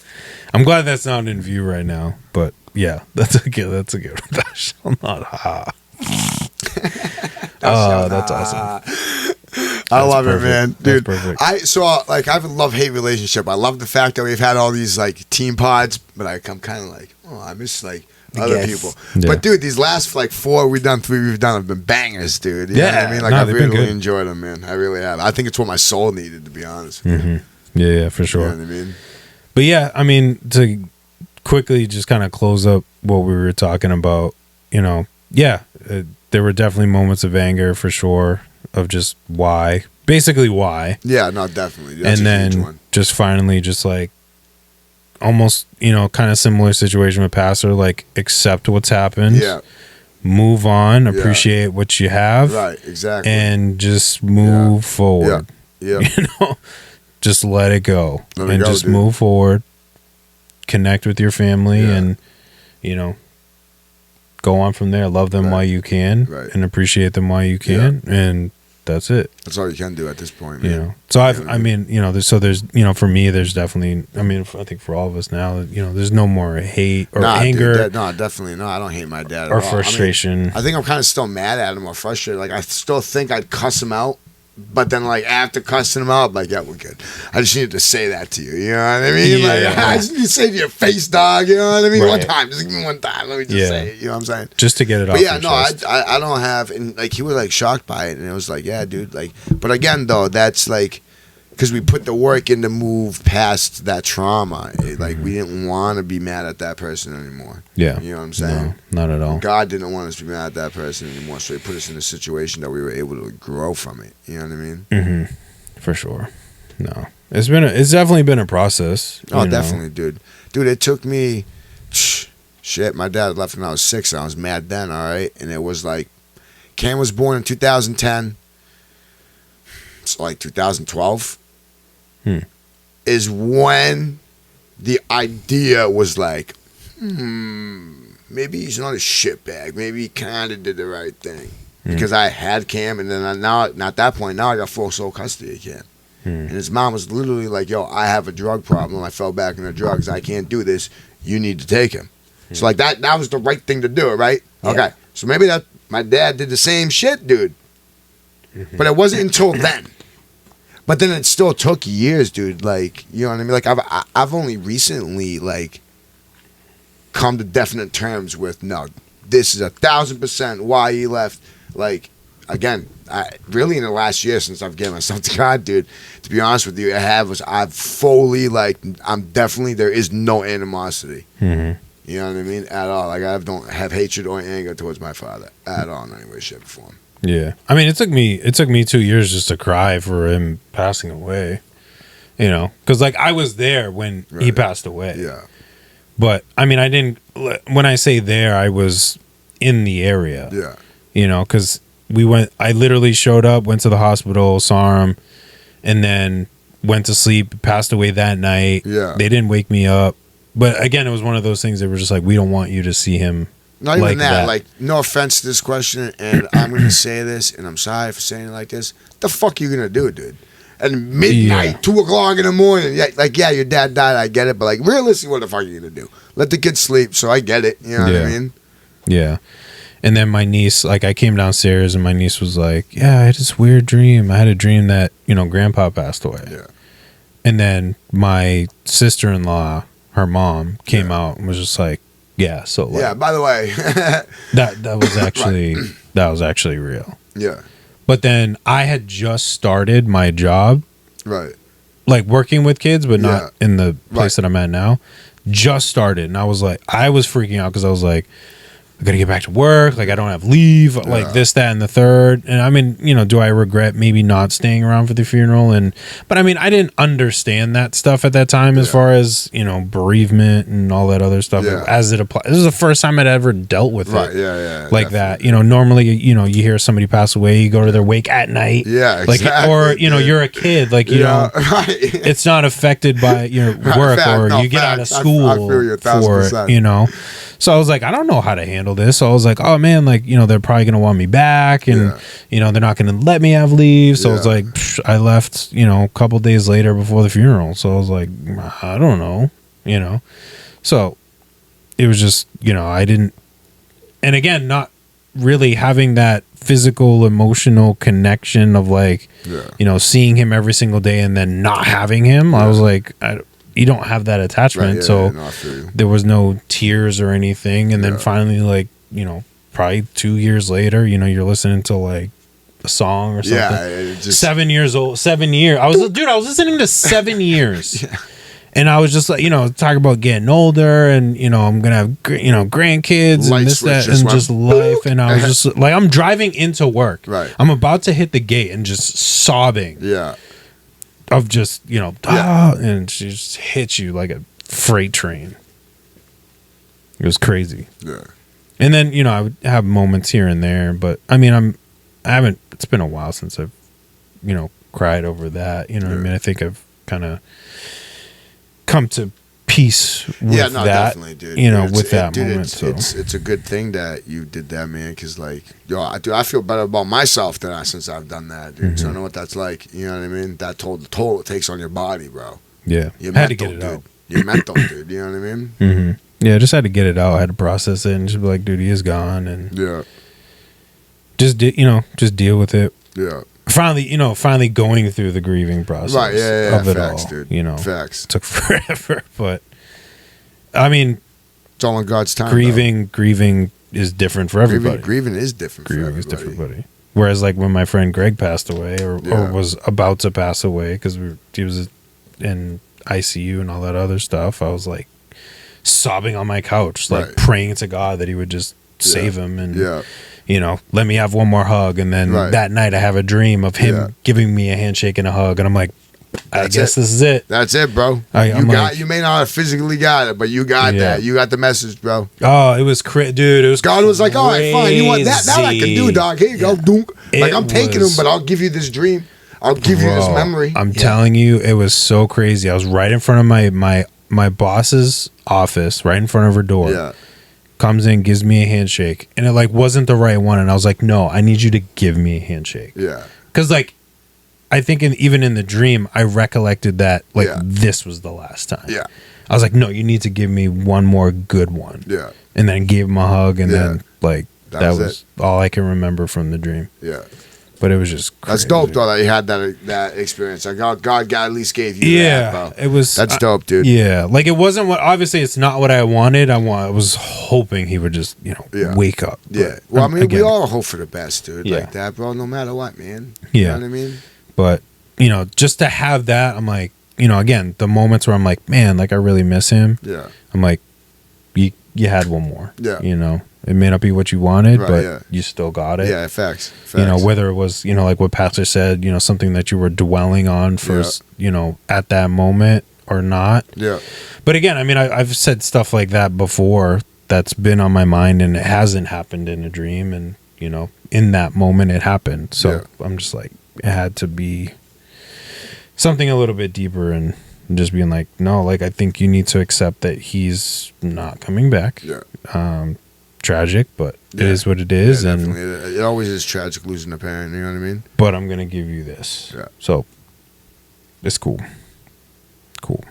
I'm glad that's not in view right now, but yeah, that's a good. That's a good one. Thou shalt not, ha. Oh, that's awesome. I love it, man, dude. That's perfect. I have a love-hate relationship. I love the fact that we've had all these like team pods, but I'm kind of like, oh, I miss like other Yes. people. Yeah. But dude, these last like 4 we've done, 3 we've done have been bangers, dude. You know what I mean? Like No, I've they've been really good. enjoyed them, man. I really have. I think it's what my soul needed, to be honest with you. Yeah, for sure. You know what I mean? But yeah, I mean, to quickly just kind of close up what we were talking about, you know, there were definitely moments of anger for sure, of just why, basically why. Yeah, no, definitely. That's And a huge then one. just finally just like almost, you know, kind of similar situation with Pastor, like accept what's happened. Yeah, Move on, appreciate what you have. right, exactly. And just move forward. Yeah. You know, just let it go. Let it and go, just dude. move forward. Connect with your family and, you know, go on from there. Love them Right. while you can Right. and appreciate them while you can. And that's it. That's all you can do at this point, man. You know, so I mean, you know, there's, you know, for me, there's definitely, I mean, I think for all of us now, you know, there's no more hate or anger Dude, no, definitely no. I don't hate my dad at or all. frustration. I think I'm kind of still mad at him or frustrated. Like I still think I'd cuss him out, but then like after cussing him out, I'm like, yeah, we're good. I just needed to say that to you. You know what I mean? Yeah, like yeah. I just need to say to your face, dog. You know what I mean? One Right. time, just give me one time. Let me just Yeah. say it. You know what I'm saying? Just to get it off But yeah, your no, chest. I don't have, and like he was like shocked by it, and it was like, yeah, dude, like, but again, though, that's like, because we put the work in to move past that trauma. Like we didn't want to be mad at that person anymore. Yeah. You know what I'm saying? No, not at all. God didn't want us to be mad at that person anymore, so He put us in a situation that we were able to grow from it. You know what I mean? Mm-hmm. For sure. No, it's definitely been a process. Oh, you know. definitely, dude. Dude, it took me. Shit, my dad left when I was 6. I was mad then, all right? And it was like, Cam was born in 2010. It's like 2012. Is when the idea was like, maybe he's not a shitbag. Maybe he kind of did the right thing. Because I had Cam, and then at that point, now I got full sole custody of Cam. And his mom was literally like, yo, I have a drug problem. I fell back into drugs. I can't do this. You need to take him. So like that was the right thing to do, right? Yeah. Okay. So maybe that my dad did the same shit, dude. But it wasn't until then. But then it still took years, dude. Like, you know what I mean? Like I've only recently like come to definite terms with, no, this is 1,000% why he left. Like, again, really in the last year since I've given myself to God, dude, to be honest with you, I've fully, like, there is no animosity. You know what I mean? At all. Like, I don't have hatred or anger towards my father at all in any way, shape, or form. Yeah. I mean, it took me 2 years just to cry for him passing away. You know, because like I was there when he passed away. Yeah. But I mean, I didn't. When I say there, I was in the area. Yeah. You know, because I literally showed up, went to the hospital, saw him, and then went to sleep, passed away that night. Yeah. They didn't wake me up. But again, it was one of those things that were just like, we don't want you to see him. Not even that. Like, no offense to this question, and I'm going to say this, and I'm sorry for saying it like this. What the fuck you going to do, dude? At midnight, 2 o'clock in the morning. Yeah, like, yeah, your dad died, I get it. But, like, realistically, what the fuck are you going to do? Let the kids sleep, so I get it. You know what I mean? Yeah. And then my niece, like, I came downstairs, and my niece was like, yeah, I had this weird dream. I had a dream that, you know, Grandpa passed away. Yeah. And then my sister-in-law, her mom, came out and was just like, yeah, so like, yeah, by the way. that was actually that was actually real. Yeah. But then I had just started my job. Right. Like working with kids, but not in the place that I'm at now. Just started. And I was freaking out because I was like, I gotta get back to work. Like I don't have leave. Like this, that, and the third. And I mean, you know, do I regret maybe not staying around for the funeral? But I mean, I didn't understand that stuff at that time as far as, you know, bereavement and all that other stuff as it applies. This is the first time I'd ever dealt with it. Right. Yeah. Like that. You know, normally, you know, you hear somebody pass away, you go to their wake at night. Yeah. Like, exactly, or you know, you're a kid. Like you know, it's not affected by your work you get out of school I feel you 1000%. for it. You know. So I was like, I don't know how to handle this. So I was like, oh man, like, you know, they're probably going to want me back and, you know, they're not going to let me have leave. So I was like, I left, you know, a couple days later before the funeral. So I was like, I don't know, you know. So it was just, you know, I didn't, and again, not really having that physical, emotional connection of like, you know, seeing him every single day and then not having him. I was like, you don't have that attachment. So there was no tears or anything. And then finally, like, you know, probably 2 years later, you know, you're listening to like a song or something. Yeah, 7 years old, 7 years. I was listening to 7 years. And I was just like, you know, talking about getting older and, you know, I'm going to have, you know, grandkids and this, that, and just life. And I was just like, I'm driving into work. Right. I'm about to hit the gate and just sobbing. Yeah. Of just, you know, and she just hits you like a freight train. It was crazy. Yeah. And then, you know, I would have moments here and there, but I mean, it's been a while since I've, you know, cried over that. You know what I mean? I think I've kind of come to peace with that. Definitely, dude. You know, with that moment. It's a good thing that you did that, man, because, like, yo, I feel better about myself since I've done that, dude. So I know what that's like. You know what I mean? That the toll it takes on your body, bro. Yeah. Your had mental, to get it dude. out. Your mental, dude. You know what I mean? Mm-hmm. Yeah, I just had to get it out. I had to process it and just be like, dude, he is gone. And just deal with it. Yeah. Finally going through the grieving process. Right, yeah. Of it Facts, all, dude. You know, facts. It took forever, but I mean, it's all in God's time. Grieving is different for everybody. Grieving is different. Grieving is different for everybody. Whereas, like when my friend Greg passed away, or was about to pass away, because he was in ICU and all that other stuff, I was like sobbing on my couch, like praying to God that He would just save him and you know, let me have one more hug. And then that night I have a dream of him giving me a handshake and a hug, and I'm like, I guess this is it. That's it, bro. You may not have physically got it, but you got that. You got the message, bro. Oh, it was dude. It was God was like, all right, fine. You want that? That I can do, dog. Here you go. Dunk. Like, I'm taking him, but I'll give you this dream. I'll give you this memory. I'm telling you, it was so crazy. I was right in front of my boss's office, right in front of her door. Yeah. Comes in, gives me a handshake, and it like wasn't the right one, and I was like, no, I need you to give me a handshake. Yeah. Because like, I think even in the dream, I recollected that like this was the last time. Yeah. I was like, no, you need to give me one more good one. Yeah. And then gave him a hug, and then like that was all I can remember from the dream. Yeah. But it was just crazy. That's dope, though, that you had that experience. Like, God at least gave you that, bro. It was. That's dope, dude. Yeah. Like, it wasn't obviously, it's not what I wanted. I was hoping he would just, wake up. Yeah. Well, I mean, we all hope for the best, dude. Like that, bro, no matter what, man. Yeah. You know what I mean? But, just to have that, I'm like, again, the moments where I'm like, man, like, I really miss him. Yeah. I'm like, you had one more. Yeah. You know, it may not be what you wanted, Right, but yeah. you still got it. Yeah, facts. You know, whether it was, you know, like what Pastor said, you know, something that you were dwelling on for, Yeah. you know, at that moment or not. Yeah. But again, I mean, I've said stuff like that before that's been on my mind, and it hasn't happened in a dream. And, you know, in that moment it happened. So Yeah. I'm just like, it had to be something a little bit deeper, and just being like, no, like, I think you need to accept that he's not coming back. Yeah. Tragic, but it Yeah. is what it is. Yeah, and definitely. It always is tragic losing a parent, you know what I mean? but I'm gonna give you this. Yeah. So it's cool. Cool.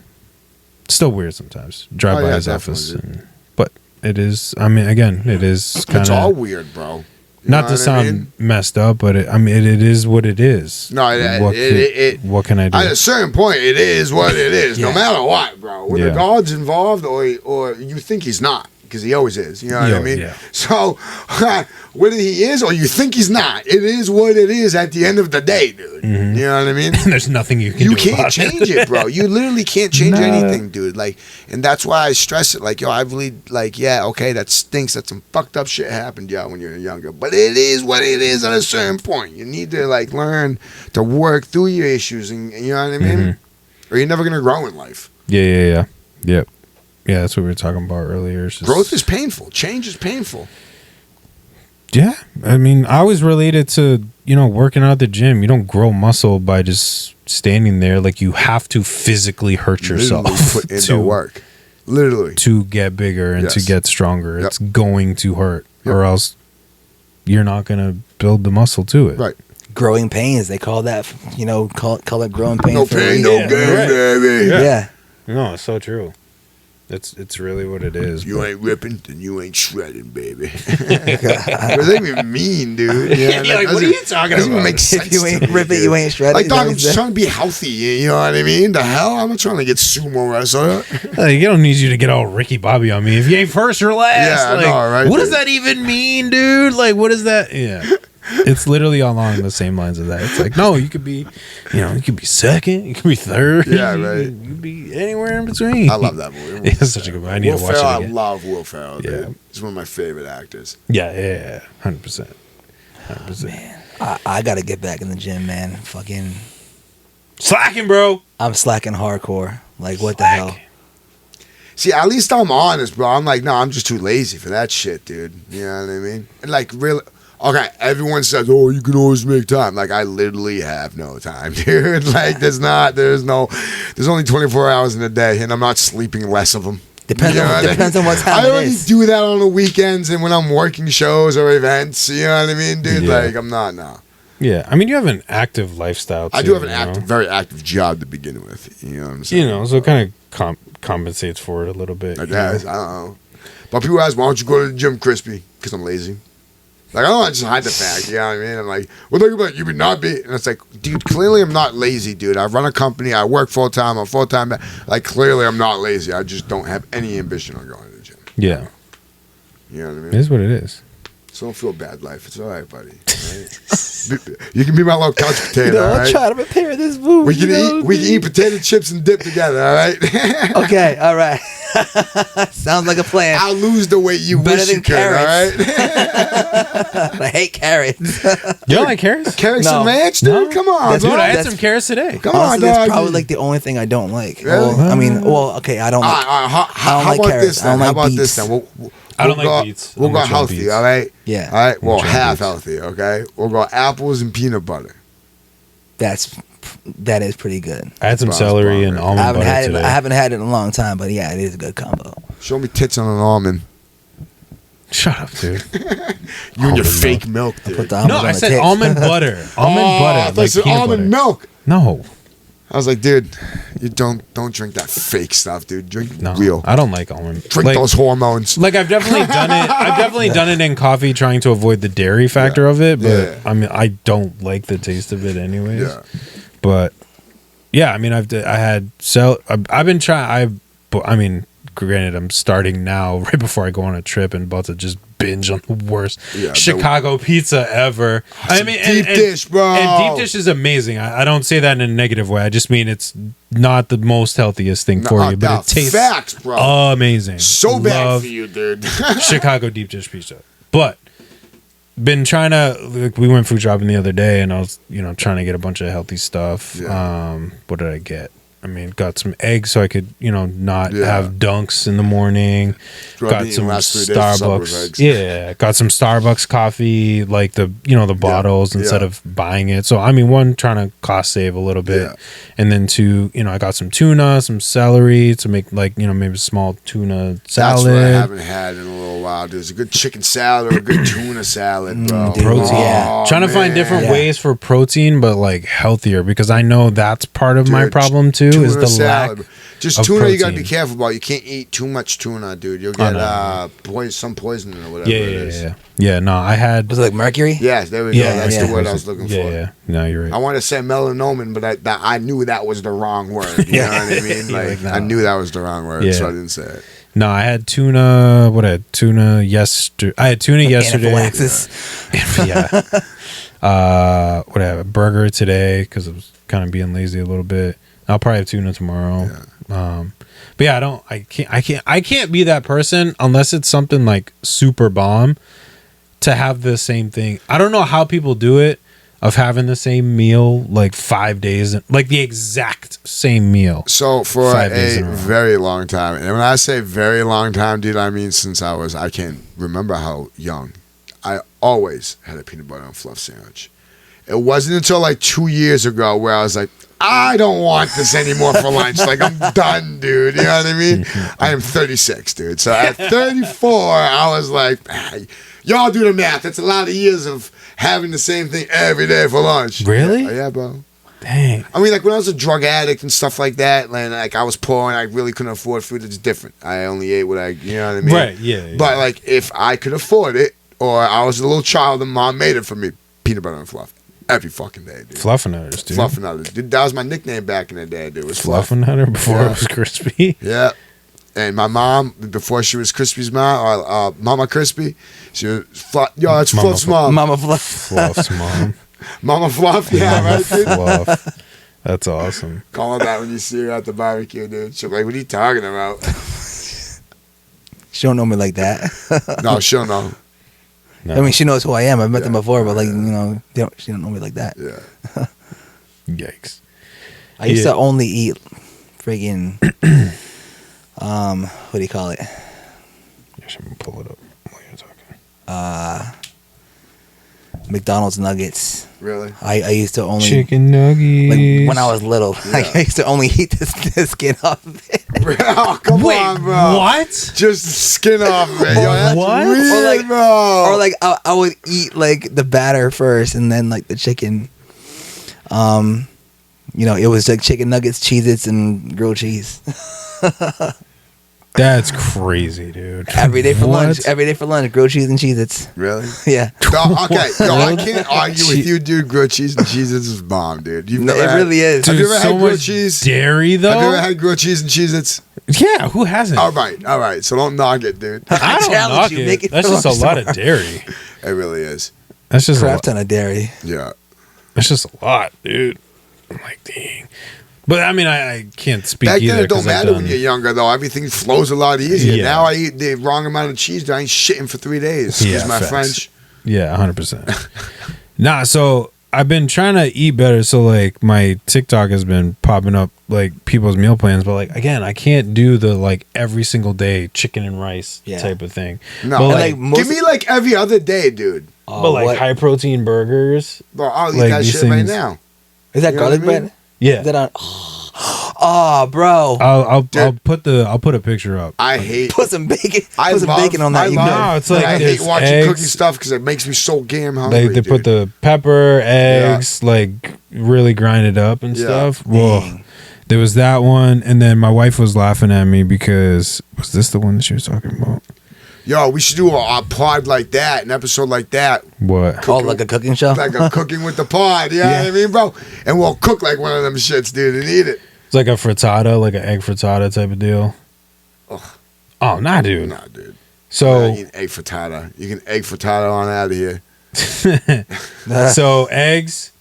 Still weird sometimes. Drive by yeah, his definitely, office, dude. but it is. I mean, again, it is kind It's all of weird, bro. You not know to what I sound mean? messed up, but it is what it is. No, What can I do? At a certain point, it is what it is, no Yeah. matter what, bro. Whether Yeah. God's involved or you think he's not, because he always is. You know what I Yeah, mean? yeah. So, whether he is or you think he's not, it is what it is at the end of the day, dude. Mm-hmm. You know what I mean? There's nothing you can You do can't about change it, bro. You literally can't change Nah. anything, dude. Like, and that's why I stress it. Like, yo, I really, like, yeah, okay, that stinks. That some fucked up shit happened, yo, when you're younger. But it is what it is at a certain point. You need to, like, learn to work through your issues, and you know what I mean? Mm-hmm. Or you're never gonna grow in life. Yeah. Yep. Yeah, that's what we were talking about earlier. It's just- Growth is painful. Change is painful. Yeah, I mean, I always related to, you know, working out at the gym. You don't grow muscle by just standing there. Like, you have to physically hurt yourself Literally put in the work. Literally. to get bigger and to Yes. get stronger. Yep. It's going to hurt, Yep. or else you're not going to build the muscle to it. Right. Growing pains, they call that, you know, call it growing pain. No for a pain, reason. no Yeah, gain, right. baby. Yeah. No, it's so true. It's really what it is. You but- ain't ripping, then you ain't shredding, baby. What does that even mean, dude? Yeah, You're like, what are you talking doesn't even about? make sense. If you to ain't me, ripping, dude. you ain't shredding. Like, Is that dog, what I'm you just said? trying to be healthy. You know what I mean? The hell? I'm not trying to get sumo wrestler. Like, you don't need you to get all Ricky Bobby on me. If you ain't first or last. Yeah, I like, know, right, what does dude? that even mean, dude? Like, what is that? Yeah. It's literally along the same lines of that. It's like, no, you could be, you know, you could be second, you could be third. Yeah, you right. could be anywhere in between. I love that movie. It's such a good movie. I need Will to watch Ferrell, it I again. love Will Ferrell, dude. Yeah. He's one of my favorite actors. Yeah. 100%. 100%. I got to get back in the gym, man. Fucking, Slacking, bro. I'm slacking hardcore. Like, what the hell? See, at least I'm honest, bro. I'm like, no, I'm just too lazy for that shit, dude. You know what I mean? And like, really, okay, everyone says, oh, you can always make time. Like, I literally have no time, dude. Like, there's only 24 hours in a day, and I'm not sleeping less of them. Depends You know on what I depends mean? on what time I it only is. do that on the weekends and when I'm working shows or events. You know what I mean, dude? Yeah. Like, I'm not now. Yeah. I mean, you have an active lifestyle, too. I do have an you know? active, very active job to begin with. You know what I'm saying? You know, so it kind of compensates for it a little bit. I you guess. know? I don't know. But people ask, why don't you go to the gym, Crispy? Because I'm lazy. Like, I don't want to just hide the fact, you know what I mean? I'm like, well, think about it, you would not be. And it's like, dude, clearly I'm not lazy, dude. I run a company. I work full-time. I'm full-time. Like, clearly I'm not lazy. I just don't have any ambition on going to the gym. Yeah. You know what I mean? It is what it is. So don't feel bad, life. It's all right, buddy. All right? You can be my little couch potato, You know, all I'm right? trying to prepare this movie. We can eat potato chips and dip together, all right? Okay, all right. Sounds like a plan. I'll lose the weight you Better wish than you could, all right? I hate carrots. You don't like carrots? Carrots No. and ranch, dude? No. Come on, That's bro. Dude, I had That's- some carrots today. Come Honestly, on, that's dog. probably like the only thing I don't like. Really? Well, I mean, okay, I don't All like. right, how I don't like about carrots. this I then? don't How like about this beets. then? I don't we'll like go- beets. We'll I'm go with you on healthy, beets. all right? Yeah. All right, well, with you on half beets. healthy, okay? We'll go apples and peanut butter. That is pretty good. I had some Browns celery bomb, and right? almond I haven't butter had it. today. I haven't had it in a long time, but yeah, it is a good combo. Show me tits on an almond. Shut up, dude. You and your Almond fake milk, dude. Put the almonds No, on I the said tits. almond butter. Almond I butter. thought Like you said peanut almond butter. milk. No. I was like, dude, you don't drink that fake stuff, dude. Drink No. real. I don't like almond. Drink like, those hormones. Like, I've definitely done it. I've definitely done it in coffee, trying to avoid the dairy factor of it. But Yeah. I mean, I don't like the taste of it, anyways. Yeah. But yeah, I mean, I've been trying. I mean, granted, I'm starting now right before I go on a trip and about to just binge on the worst Yeah, Chicago pizza ever. I mean, deep dish, bro. And deep dish is amazing. I don't say that in a negative way. I just mean it's not the most healthiest thing for you, but it tastes facts, bro. amazing. So bad Love for you, dude. Chicago deep dish pizza. But been trying to, like, we went food shopping the other day, and I was, trying to get a bunch of healthy stuff. Yeah. What did I get? I mean, got some eggs so I could, not have dunks in the morning. Got some Starbucks. Yeah, got some Starbucks coffee, like the bottles instead of buying it. So I mean, one, trying to cost save a little bit, and then two, I got some tuna, some celery to make maybe a small tuna salad. That's what I haven't had in a little while. There's a good chicken salad or a good tuna salad, bro. Protein. Trying to find different ways for protein, but like healthier, because I know that's part of my problem too. Is the salad. lack just of tuna protein. you gotta be careful about. You can't eat too much tuna, dude. You'll get some poisoning or whatever it is. Yeah, no, I had... Was it like mercury? Yes, there we go. That's the word I was looking for. Yeah, no, you're right. I wanted to say melanomen, but I knew that was the wrong word. You know what I mean? Like, I knew that was the wrong word, so I didn't say it. No, I had tuna... What I had? Tuna yesterday. I had tuna yesterday. Anaphylaxis. What I have? A burger today, because I was kind of being lazy a little bit. I'll probably have tuna tomorrow. Yeah. But yeah, I can't be that person unless it's something like super bomb to have the same thing. I don't know how people do it, of having the same meal like 5 days, like the exact same meal. So for a very long time, and when I say very long time, dude, I mean since I can't remember how young, I always had a peanut butter and fluff sandwich. It wasn't until like 2 years ago where I was like, I don't want this anymore for lunch. Like, I'm done, dude. You know what I mean? I am 36, dude. So at 34, I was like, y'all do the math. That's a lot of years of having the same thing every day for lunch. Really? Yeah, bro. Dang. I mean, like, when I was a drug addict and stuff like that, and like I was poor and I really couldn't afford food, it's different. I only ate what you know what I mean? Right, yeah. But, like, if I could afford it, or I was a little child and mom made it for me, peanut butter and fluff. Every fucking day, dude. Fluffernutters, dude. Fluffernutters. Dude, that was my nickname back in the day, dude. It was Fluffernutter before it was crispy. Yeah. And my mom, before she was Crispy's mom, or Mama Crispy, she was it's Fluff's mom. Mama Fluff. Fluff's mom. Mama Fluff, yeah, right, dude? Fluff. That's awesome. Call her that when you see her at the barbecue, dude. She'll be like, what are you talking about? She don't know me like that. No, she'll know. No. I mean, she knows who I am. I've met them before, but like, she don't know me like that. Yeah. Yikes. I used to only eat friggin' what do you call it? Yes, I'm gonna pull it up while you're talking. McDonald's nuggets. Really? I used to only chicken nuggets. Like, when I was little, I used to only eat the skin off of it. Oh, come on, bro. What? Just skin off, man. Yo, that's what? Weird, bro. Or like I would eat like the batter first and then like the chicken. It was like chicken nuggets, Cheez-Its, and grilled cheese. That's crazy, dude. Every day for lunch, grilled cheese and Cheez-Its. Really? Yeah. Okay, I can't argue with you, dude. Grilled cheese and Cheez-Its is bomb, dude. It really is. Have you ever so had grilled much cheese? Dairy, though? Have you ever had grilled cheese and Cheez-Its? Yeah, who hasn't? All right. So don't knock it, dude. I don't knock you, it. make it That's just a lot of dairy. It really is. That's just Crap ton of dairy. Yeah. That's just a lot, dude. I'm like, dang. But I mean, I can't speak Back either. then, it don't matter when you're younger, though. Everything flows a lot easier. Yeah. Now I eat the wrong amount of cheese. I ain't shitting for 3 days. Excuse my facts. French. Yeah, 100%. Nah, so I've been trying to eat better. So, like, my TikTok has been popping up, like, people's meal plans. But, like, again, I can't do the, like, every single day chicken and rice type of thing. No, but, like, give me, like, every other day, dude. But, like, high-protein burgers. Bro, I'll eat like, that shit right now. Is that garlic bread? Yeah. Is that on... Oh, bro! I'll put a picture up. I hate put some bacon. Put some bacon on that. No, it's like I hate watching eggs. cooking stuff because it makes me so damn hungry. They put the pepper, eggs, like really grind it up and stuff. Whoa. There was that one, and then my wife was laughing at me because was this the one that she was talking about? Yo, we should do a pod like that, an episode like that. What? Like a cooking show? Like a cooking with the pod, you know what I mean, bro? And we'll cook like one of them shits, dude, and eat it. It's like a frittata, like an egg frittata type of deal. Ugh. Oh, nah, dude. Nah, dude. So you can egg frittata. You can egg frittata on out of here. so eggs,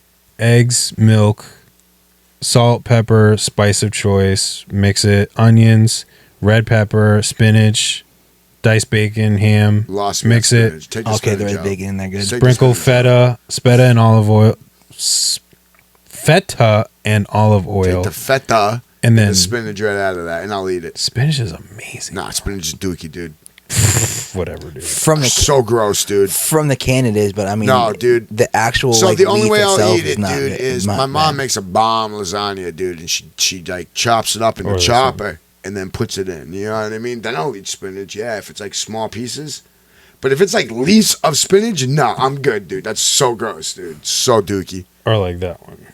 milk, salt, pepper, spice of choice, mix it, onions, red pepper, spinach, diced bacon, ham, Lost mix it. spinach. Take the Okay, spinach they're out. bacon in there. Good. Take the Sprinkle spinach feta and olive oil. Feta and olive out. oil. Take the feta And then the spinach right out of that, and I'll eat it. spinach is amazing. Nah, spinach is dookie, dude. Whatever, dude. From the So gross, dude. from the can it is, but I mean, No, dude. the actual So like, the only leaf way I'll itself eat it, not dude, good- is not my mom bad. makes a bomb lasagna, dude, and she like chops it up in Oh, the that's chopper and then puts it in. You know what I mean? Then I'll eat spinach. Yeah, if it's like small pieces. But if it's like leaves of spinach, no, I'm good, dude. That's so gross, dude. So dookie. Or like that one.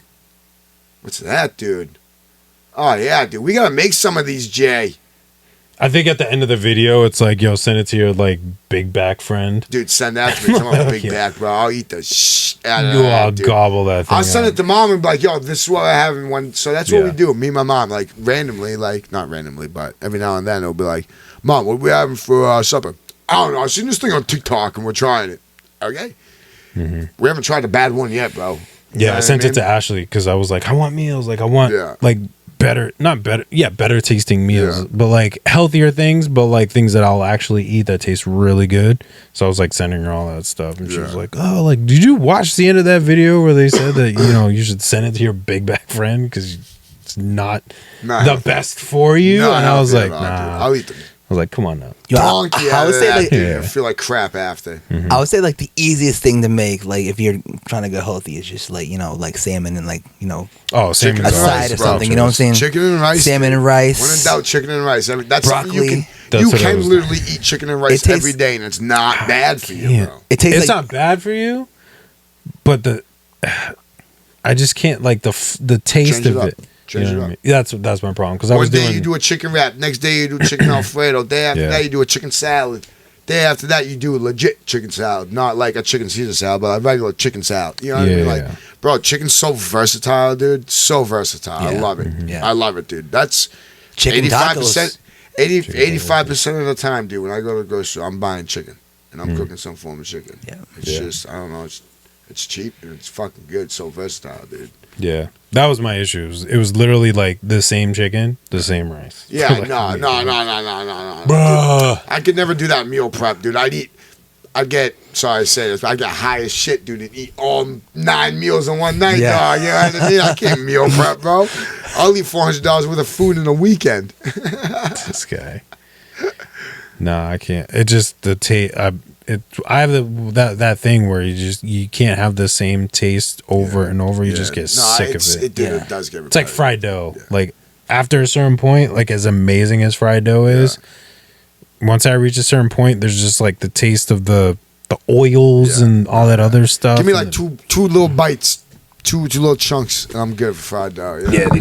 What's that, dude? Oh yeah, dude. We gotta make some of these, Jay. I think at the end of the video, it's like, yo, send it to your like big back friend. Dude, send that to me. Some of a big Yeah. back, bro. I'll eat the out of You all that, dude. gobble that thing. I'll send up. it to mom and be like, yo, this is what I have in one. So that's what Yeah. we do. Me and my mom, like randomly, like not randomly, but every now and then it'll be like, Mom, what are we having for supper? I don't know. I seen this thing on TikTok and we're trying it. Okay. We haven't tried the bad one yet, bro. You know Yeah, I what sent mean? it to Ashley because I was like, I want meals. Like, I want Yeah. like better, not better, yeah, better tasting meals, Yeah. but like healthier things, but like things that I'll actually eat that taste really good. So I was like sending her all that stuff, and she was Yeah. like, "Oh, like, did you watch the end of that video where they said that you should send it to your big back friend because it's not Nah, the healthy. best for you?" Not and I was healthy like, at all, dude. "Nah." I'll eat them. I was like, "Come on now." Yo, Donkey I out would of say that, like dude. Yeah. I feel like crap after. I would say like the easiest thing to make, like if you're trying to go healthy, is just like like salmon and like Oh, same Chicken a and as side rice, or bro. something. You know what I'm saying? Chicken and rice. Salmon and rice. When in doubt, chicken and rice. That's something you Broccoli. can. That's You what I can was- literally eat chicken and rice It tastes- every day, and it's not bad for you, Yeah. bro. It tastes It's like not bad for you, but I just can't like the taste Change it of up. it. Change You it know what up. I mean? That's my problem because I One was day doing you do a chicken wrap. Next day you do chicken Alfredo. Day after Yeah. that you do a chicken salad. Day after that you do a legit chicken salad, not like a chicken Caesar salad, but a regular chicken salad. You know what I mean? Like, Yeah. bro, chicken's so versatile, dude. So versatile. I Yeah. love it. Yeah. I love it, dude. That's chicken 85%. tacos. 85% of the time, dude, when I go to the grocery store, I'm buying chicken. And I'm cooking some form of chicken. Yeah. It's Yeah. just, I don't know, it's cheap and it's fucking good. So versatile, dude. Yeah, that was my issue. It was literally like the same chicken, the same rice. Yeah, Like, no. Bruh. I could never do that meal prep, dude. I'd get, sorry to say this, but I get high as shit, dude, and eat all 9 meals in one night, Yeah. dog. You know what I mean? I can't meal prep, bro. I'll eat $400 worth of food in a weekend. This guy. Nah, I can't. It just the taste. I have that thing where you can't have the same taste over and over. You just get sick of it. It does get It's like repetitive. fried dough. Like after a certain point, like as amazing as fried dough is, once I reach a certain point, there's just like the taste of the oils Yeah. and all that other stuff. Give me like and two little bites, two little chunks, and I'm good for fried dough. yeah, they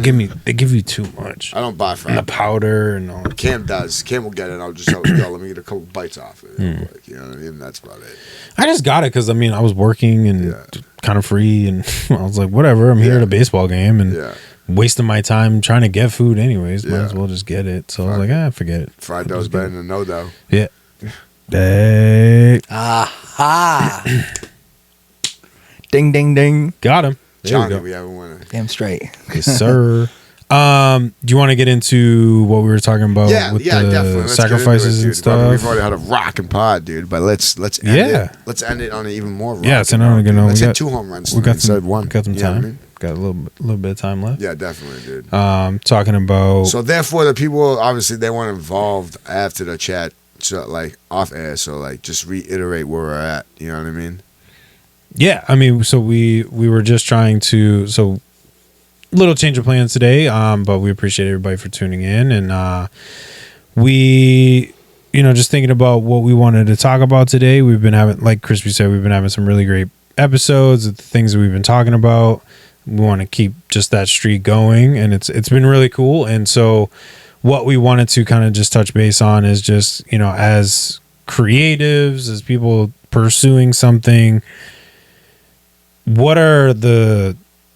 give you too much. I don't buy And fried the powder and all. Cam does. Cam will get it. I'll just tell him, yo, let me get a couple bites off it. Like, you know what I mean? That's about it. I just got it because I mean I was working and Yeah. kind of free, and I was like, whatever. I'm here Yeah. at a baseball game and Yeah. wasting my time trying to get food anyways. Might Yeah. as well just get it. So I was like, forget it. Fried dough's better than no dough. Yeah. Hey, Aha. Ding ding ding. got him. There Johnny, we we go. have a winner. Damn straight. Yes, sir. Do you want to get into what we were talking about with the definitely. Let's get into sacrifices it, and dude. But stuff? We've already had a rocking pod, dude. But let's end Yeah. it. Let's end it on an even more. Yeah, it's another rocking good note, one. Let's We hit got- 2 home runs. We got instead some of one. Got some You know what I time. mean? Got a little bit of time left. Yeah, definitely, dude. Talking about So therefore, the people obviously they weren't involved after the chat, so like off air. So like, just reiterate where we're at. You know what I mean? yeah. I mean, so we were just trying to little change of plans today. But we appreciate everybody for tuning in, and we. Just thinking about what we wanted to talk about today. We've been having, like Crispy said, we've been having some really great episodes of the things that we've been talking about. We want to keep just that streak going, and it's been really cool. And so what we wanted to kind of just touch base on is just, as creatives, as people pursuing something, what are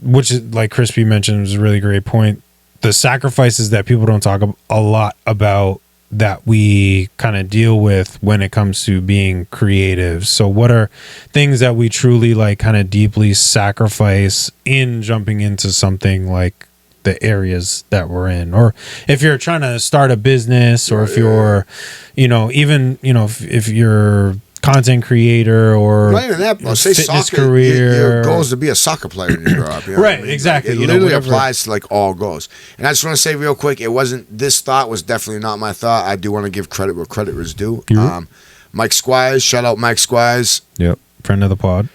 which is, like Crispy mentioned, was a really great point, the sacrifices that people don't talk a lot about that we kind of deal with when it comes to being creative. So what are things that we truly like kind of deeply sacrifice in jumping into something like the areas that we're in? Or if you're trying to start a business, or if you're, you know, even, you know, if you're content creator or not even that, bro. Say fitness soccer, career. your goal is to be a soccer player when you grow up. You know Right, what I mean? exactly. Like, it You know, literally whatever. applies to like all goals. And I just want to say real quick, it wasn't, this thought was definitely not my thought. I do want to give credit where credit was due. Mike Squires, shout out Mike Squires. Yep, friend of the pod.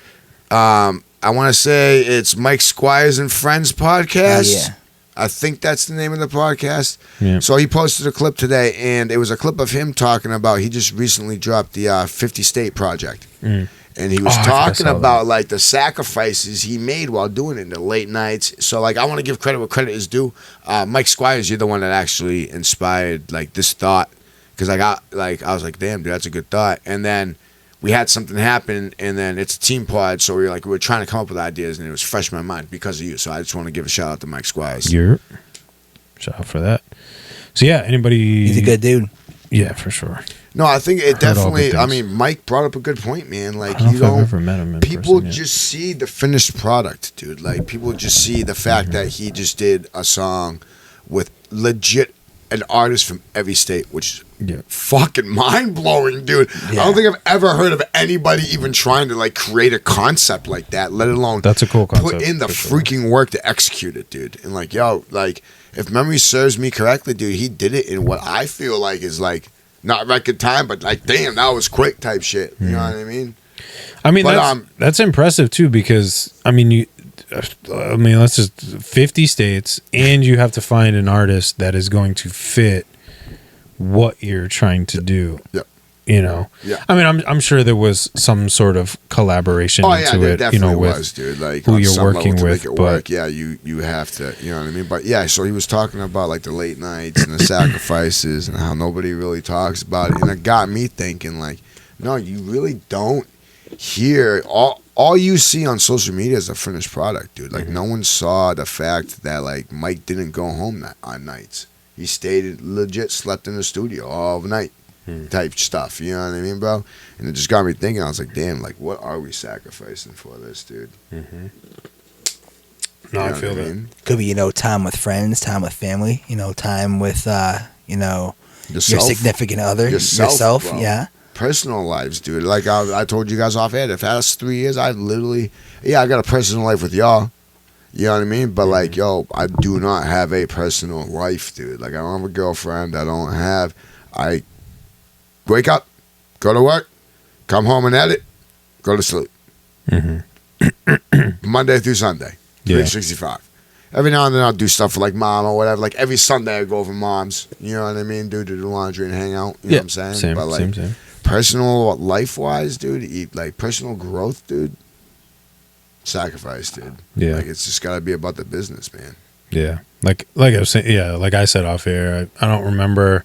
I want to say it's Mike Squires and Friends podcast. Yeah. I think that's the name of the podcast. Yeah. So he posted a clip today, and it was a clip of him talking about, he just recently dropped the 50 State Project. And he was I talking saw about that. like the sacrifices he made while doing it in the late nights. So like, I want to give credit where credit is due. Mike Squires, you're the one that actually inspired like this thought, because I was like, damn, dude, that's a good thought. And then we had something happen, and then it's a team pod, so we were trying to come up with ideas, and it was fresh in my mind because of you. So I just want to give a shout out to Mike Squires. Shout out for that. So yeah, anybody? He's a good dude. Yeah, for sure. No, I think it Heard all definitely. good I things. mean, Mike brought up a good point, man. Like, I don't know you if I've know, ever met him in people person yet. just see the finished product, dude. Like, people just see the fact that he just did a song with legit an artist from every state, which is fucking mind blowing, dude. Yeah. I don't think I've ever heard of anybody even trying to like create a concept like that, let alone That's a cool concept, put in the for sure. freaking work to execute it, dude. And like, yo, like, if memory serves me correctly, dude, he did it in what I feel like is like not record time, but like, damn, that was quick type shit. You know what I mean? I mean, But, that's impressive too, because I mean, let's just 50 states, and you have to find an artist that is going to fit what you're trying to do. Yep. You know, Yeah. I mean, I'm sure there was some sort of collaboration Oh yeah, into there it. definitely You know, with was, dude. Like who on you're some level working to with, make it but work. Yeah, you have to, you know what I mean. But yeah, so he was talking about like the late nights and the sacrifices and how nobody really talks about it, and it got me thinking like, no, you really don't hear all you see on social media is a finished product, dude. Like no one saw the fact that like Mike didn't go home on nights. He stayed legit, slept in the studio all night. Type stuff, you know what I mean, bro? And it just got me thinking. I was like, damn, like what are we sacrificing for this, dude? No, You I know feel what that. mean? Could be, you know, time with friends, time with family, you know, time with, you know, your Yourself. significant other, Yourself, bro. yeah. Personal lives, dude. Like I told you guys off air, the past 3 years, I literally, I got a personal life with y'all. You know what I mean? But like, yo, I do not have a personal life, dude. Like I don't have a girlfriend. I wake up, go to work, come home and edit, go to sleep. Monday through Sunday, 365. Every now and then I'll do stuff for like mom or whatever. Like every Sunday I go over mom's. You know what I mean? Do the laundry and hang out. You know what I'm saying? Same, but like same. personal life wise, dude, like personal growth, dude, sacrifice, dude. Yeah. Like it's just gotta be about the business, man. Yeah, like I was saying, like I said off air, I don't remember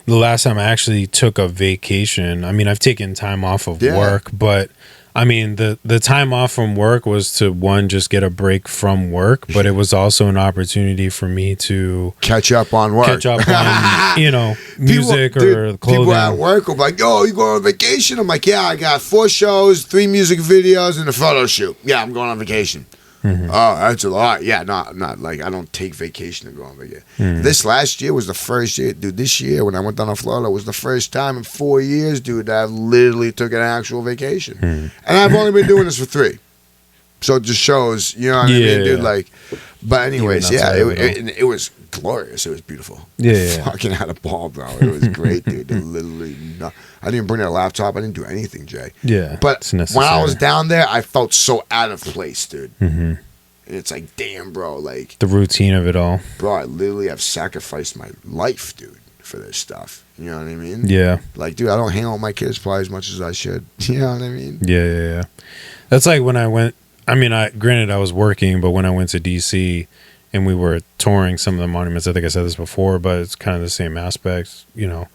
the last time I actually took a vacation. I mean, I've taken time off of work, but I mean, the time off from work was to, one, just get a break from work, but it was also an opportunity for me to catch up on work. Catch up on, you know, music or clothing. People at work will be like, yo, you going on vacation? I'm like, yeah, I got 4 shows, 3 music videos, and a photo shoot. Yeah, I'm going on vacation. Oh, that's a lot. Yeah, not like I don't take vacation to go on vacation. This last year was the first year, dude. This year when I went down to Florida was the first time in 4 years, dude, that I literally took an actual vacation. And I've only been doing this for 3. So it just shows, you know what I mean, dude? Like, but anyways, it was glorious. It was beautiful. Yeah. Fucking had a ball, bro. It was great, dude. Literally, I didn't bring a laptop. I didn't do anything, Jay. Yeah. But when I was down there, I felt so out of place, dude. And it's like, damn, bro. Like the routine of it all. Bro, I literally have sacrificed my life, dude, for this stuff. You know what I mean? Yeah. Like, dude, I don't hang out with my kids probably as much as I should. You know what I mean? Yeah. That's like when I went. I mean, granted I was working, but when I went to DC and we were touring some of the monuments, I think I said this before, but it's kind of the same aspects. You know,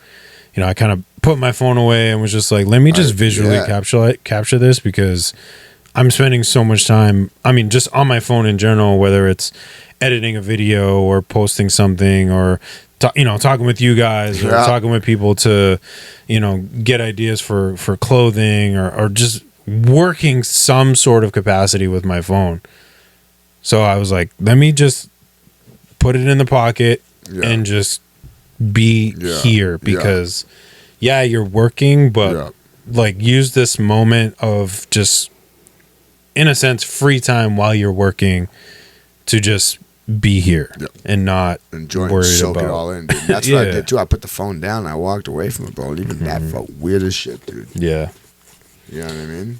I kind of put my phone away and was just like, let me just visually capture this, because I'm spending so much time, I mean, just on my phone in general, whether it's editing a video or posting something or talking with you guys or talking with people to, get ideas for clothing or just working some sort of capacity with my phone. So I was like, let me just put it in the pocket and just be here because you're working, but like use this moment of just, in a sense, free time while you're working to just be here and not enjoy soak it all in, dude. That's what I did too. I put the phone down and I walked away from it, bro. And even that felt weird as shit, dude. Yeah. You know what I mean?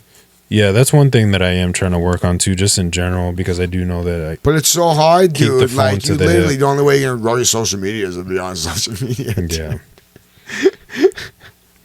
Yeah, that's one thing that I am trying to work on too, just in general, because I do know that but it's so hard, dude. Like, you literally, hip. the only way you're gonna grow your social media is to be on social media. Yeah.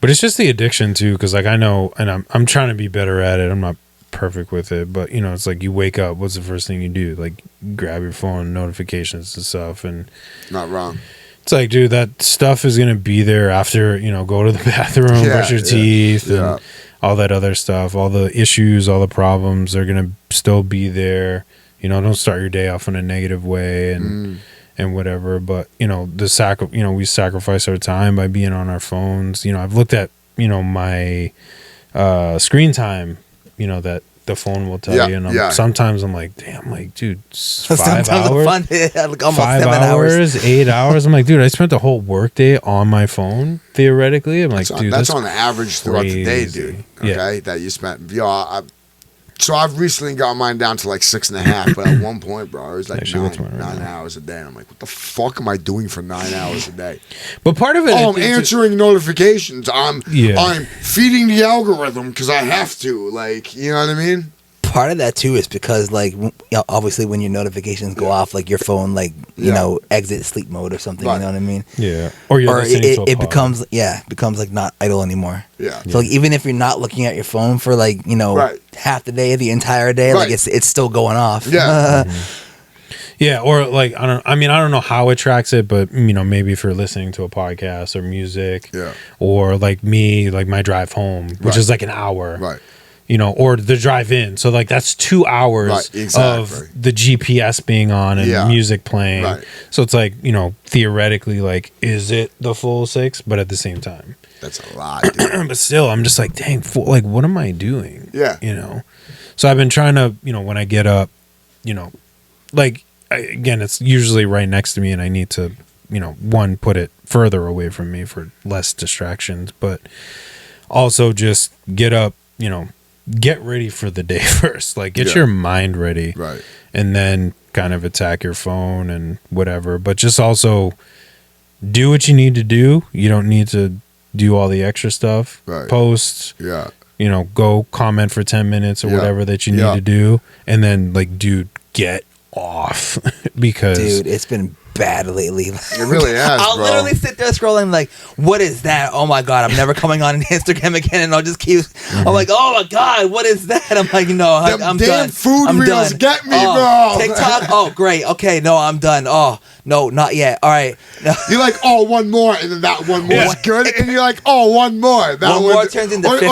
But it's just the addiction too, because like I know, and I'm trying to be better at it. I'm not perfect with it, but it's like you wake up, what's the first thing you do? Like grab your phone, notifications and stuff, and not wrong. It's like, dude, that stuff is gonna be there after go to the bathroom, brush your teeth, and all that other stuff. All the issues, all the problems are gonna still be there. Don't start your day off in a negative way and whatever. But we sacrifice our time by being on our phones. I've looked at my screen time. That the phone will tell you, and sometimes I'm like, damn, like, dude, 5 hours, like almost 5 7 hours, 8 hours. I'm like, dude, I spent the whole workday on my phone. Theoretically, I'm like, dude, that's on the average throughout the day, dude. Okay, that you spent. So I've recently got mine down to like 6.5, but at one point, bro, it was like 9 hours a day. And I'm like, what the fuck am I doing for 9 hours a day? But part of it, I'm answering notifications. I'm feeding the algorithm because I have to. Like, you know what I mean? Part of that too is because like obviously when your notifications go off, like your phone like exit sleep mode or something. You know what I mean? Yeah. Or it becomes like not idle anymore. Yeah. So like even if you're not looking at your phone for like half the day, the entire day, like it's still going off. Yeah. Yeah, or like I don't know how it tracks it, but maybe if you're listening to a podcast or music, or like me, like my drive home, which is like an hour, right? Or the drive in. So like that's 2 hours of the GPS being on and music playing. Right. So it's like, theoretically, like, is it the full 6? But at the same time, that's a lot, dude. But still, I'm just like, dang, like, what am I doing? Yeah. So I've been trying to, when I get up, like, again, it's usually right next to me and I need to, one, put it further away from me for less distractions, but also just get up, get ready for the day first. Like, get your mind ready. Right. And then kind of attack your phone and whatever. But just also do what you need to do. You don't need to do all the extra stuff. Right. Post. Yeah. Go comment for 10 minutes or whatever that you need to do. And then, like, dude, get off. Because... Dude, it's been bad lately. It really has, I'll literally sit there scrolling like, what is that? Oh my god, I'm never coming on Instagram again, and I'll just keep I'm like, oh my god, what is that? I'm like, no, I'm done. Food I'm reels done. get me, bro. TikTok, oh great, okay, no, I'm done. Oh no, not yet. All right. No. You're like, oh, one more, and then that one more is good, and you're like, oh, one more. That one more turns into 50.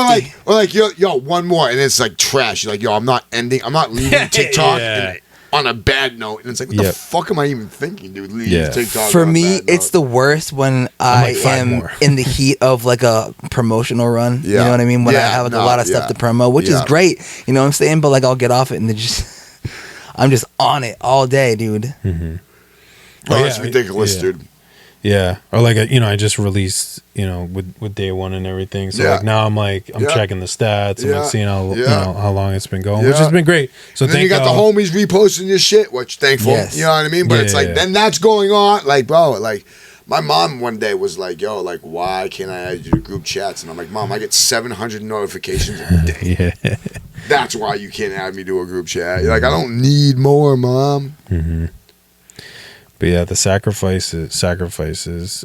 Or like, yo, one more, and it's like trash. You're like, yo, I'm not leaving TikTok. And, on a bad note, and it's like, what the fuck am I even thinking, dude? Leave TikTok. For me, it's the worst when I am in the heat of like a promotional run. You know what I mean? When I have like a lot of stuff to promo, which is great. You know what I'm saying? But like, I'll get off it and then I'm just on it all day, dude. Mm-hmm. Oh, it's ridiculous, dude. Yeah, or like I just released, with day one and everything. So like now I'm checking the stats and like seeing how how long it's been going, which has been great. So then you got the homies reposting your shit, which thankful. Yes. You know what I mean? But it's like then that's going on, like, bro, like my mom one day was like, yo, like, why can't I add you to group chats? And I'm like, Mom, I get 700 notifications a day. That's why you can't add me to a group chat. You're like, I don't need more, Mom. Mm-hmm. But yeah, the sacrifices.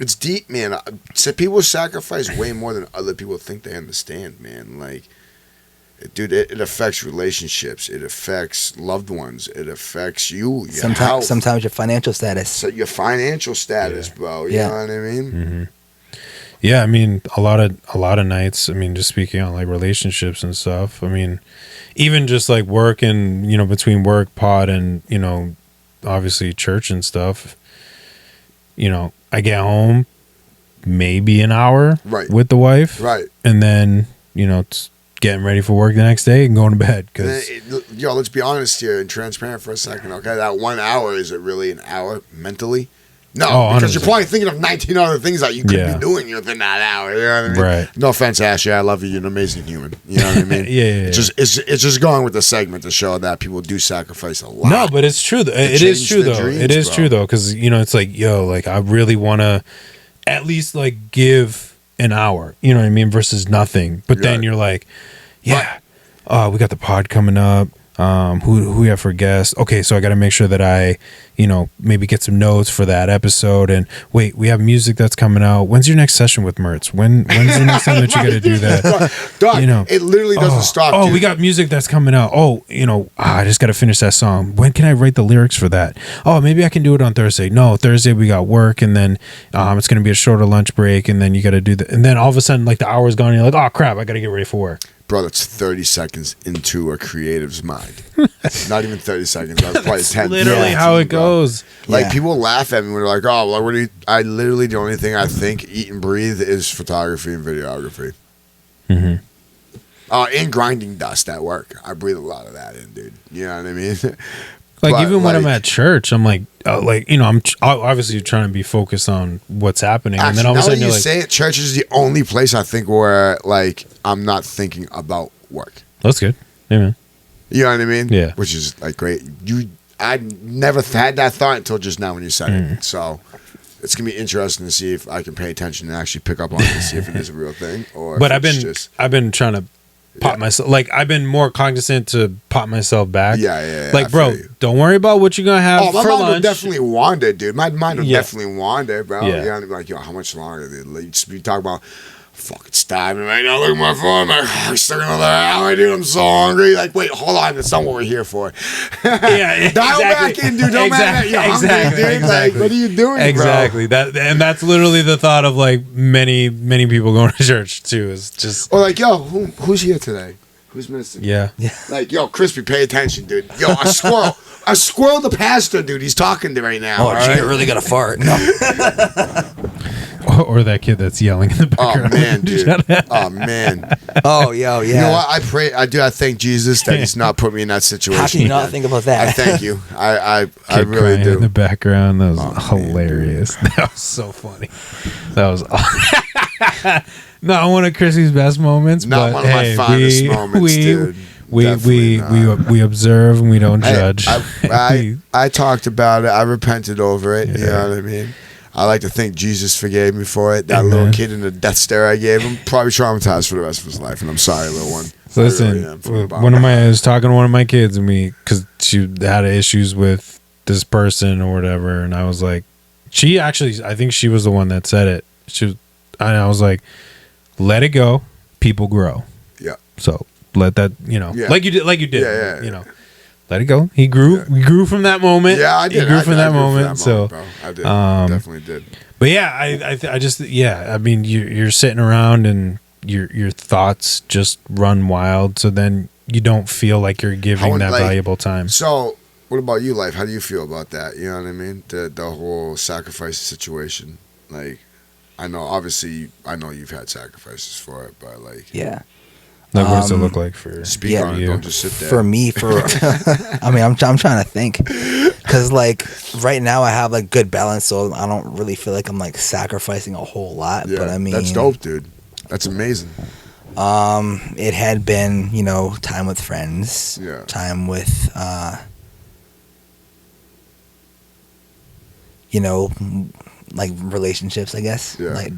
It's deep, man. So people sacrifice way more than other people think they understand, man. Like, dude, it affects relationships. It affects loved ones. It affects you. Sometimes your financial status. So your financial status, bro. You know what I mean? Mm-hmm. Yeah, I mean, a lot of nights. I mean, just speaking on like relationships and stuff. I mean, even just like work and between work, pod, and obviously church and stuff. I get home maybe an hour with the wife, and then getting ready for work the next day and going to bed. Let's be honest here and transparent for a second, okay? That 1 hour, is it really an hour mentally? No, because 100%. You're probably thinking of 19 other things that you could be doing within that hour. You know what I mean? Right. No offense, Ashley. I love you. You're an amazing human. You know what I mean? Yeah. It's just going with the segment to show that people do sacrifice a lot. No, but it's true. It is true, though. It is true, though, because, it's like, I really want to at least, like, give an hour, you know what I mean, versus nothing. But then you're like, we got the pod coming up. Who we have for guests? Okay, so I got to make sure that I, maybe get some notes for that episode. And wait, we have music that's coming out. When's your next session with Mertz? When's the next time that you got to do that? Dog, it literally doesn't stop. Oh, dude. We got music that's coming out. Oh, I just got to finish that song. When can I write the lyrics for that? Oh, maybe I can do it on Thursday. No, Thursday we got work, and then it's gonna be a shorter lunch break, and then you got to do that. And then all of a sudden, like the hour's gone, and you're like, oh crap, I got to get ready for work. Bro, that's 30 seconds into a creative's mind. Not even 30 seconds. That's probably 10. Literally how it goes. Like, people laugh at me when they're like, oh, well, I literally, the only thing I think, eat and breathe is photography and videography. Mm-hmm. And grinding dust at work. I breathe a lot of that in, dude. You know what I mean? Like, but even when I'm at church, I'm like, I'm obviously trying to be focused on what's happening. Actually, and then all of a sudden, you say it, church is the only place I think where, like, I'm not thinking about work. That's good. Yeah, man. You know what I mean? Yeah. Which is, like, great. I never had that thought until just now when you said it. So it's going to be interesting to see if I can pay attention and actually pick up on it and see if it is a real thing. But I've been trying to pop myself, like, I've been more cognizant to pop myself back. Yeah. Like, bro, don't worry about what you're gonna have for lunch. My mind will definitely wander, dude. My mind will definitely wander, bro. Yeah. You know, like, how much longer? Dude? You just be talking about, fucking starving right now. Look at my phone. I'm like, I'm stuck another hour, dude. I'm so hungry. Like, wait, hold on. That's not what we're here for. Yeah, dial back in, dude. Don't matter. You're hungry, dude. Like, what are you doing, exactly. bro? And that's literally the thought of, like, many people going to church too. Is just, or like, yo, who's here today? Who's missing? Yeah. Like, yo, Crispy, pay attention, dude. Yo, a squirrel. A squirrel, the pastor, dude. He's talking to right now. Oh, you really got to fart. No. Or that kid that's yelling in the background. Oh, man, dude. Oh, man. Oh, yo, yeah. You know what? I thank Jesus that he's not put me in that situation. How can you not think about that? I thank you. I really do. do. In the background, that was hilarious. Man, that was so funny. That was not one of Chrissy's best moments, not but one of my finest moments, dude. We observe and we don't judge. I talked about it. I repented over it. Yeah. You know what I mean? I like to think Jesus forgave me for it. That little kid in the death stare I gave him, probably traumatized for the rest of his life. And I'm sorry, little one. Listen, I was talking to one of my kids, and because she had issues with this person or whatever, and I was like, I think she was the one that said it. And I was like, let it go. People grow. Yeah. So let that, like you did. Yeah. Let it go. He grew. Yeah. We grew from that moment. Yeah, I did. He grew from that moment. So bro. I did. Definitely did. But yeah, I just I mean, you're sitting around and your thoughts just run wild. So then you don't feel like you're giving that valuable time. So what about you, Life? How do you feel about that? You know what I mean? The whole sacrifice situation. Like, I know you've had sacrifices for it, but like, yeah. Like, what does it look like for speak on it? Don't just sit there. For me, I mean, I'm trying to think, because like right now I have like good balance, so I don't really feel like I'm like sacrificing a whole lot. Yeah, but I mean, that's dope, dude. That's amazing. It had been, time with friends, time with, like relationships, I guess. Yeah. Like,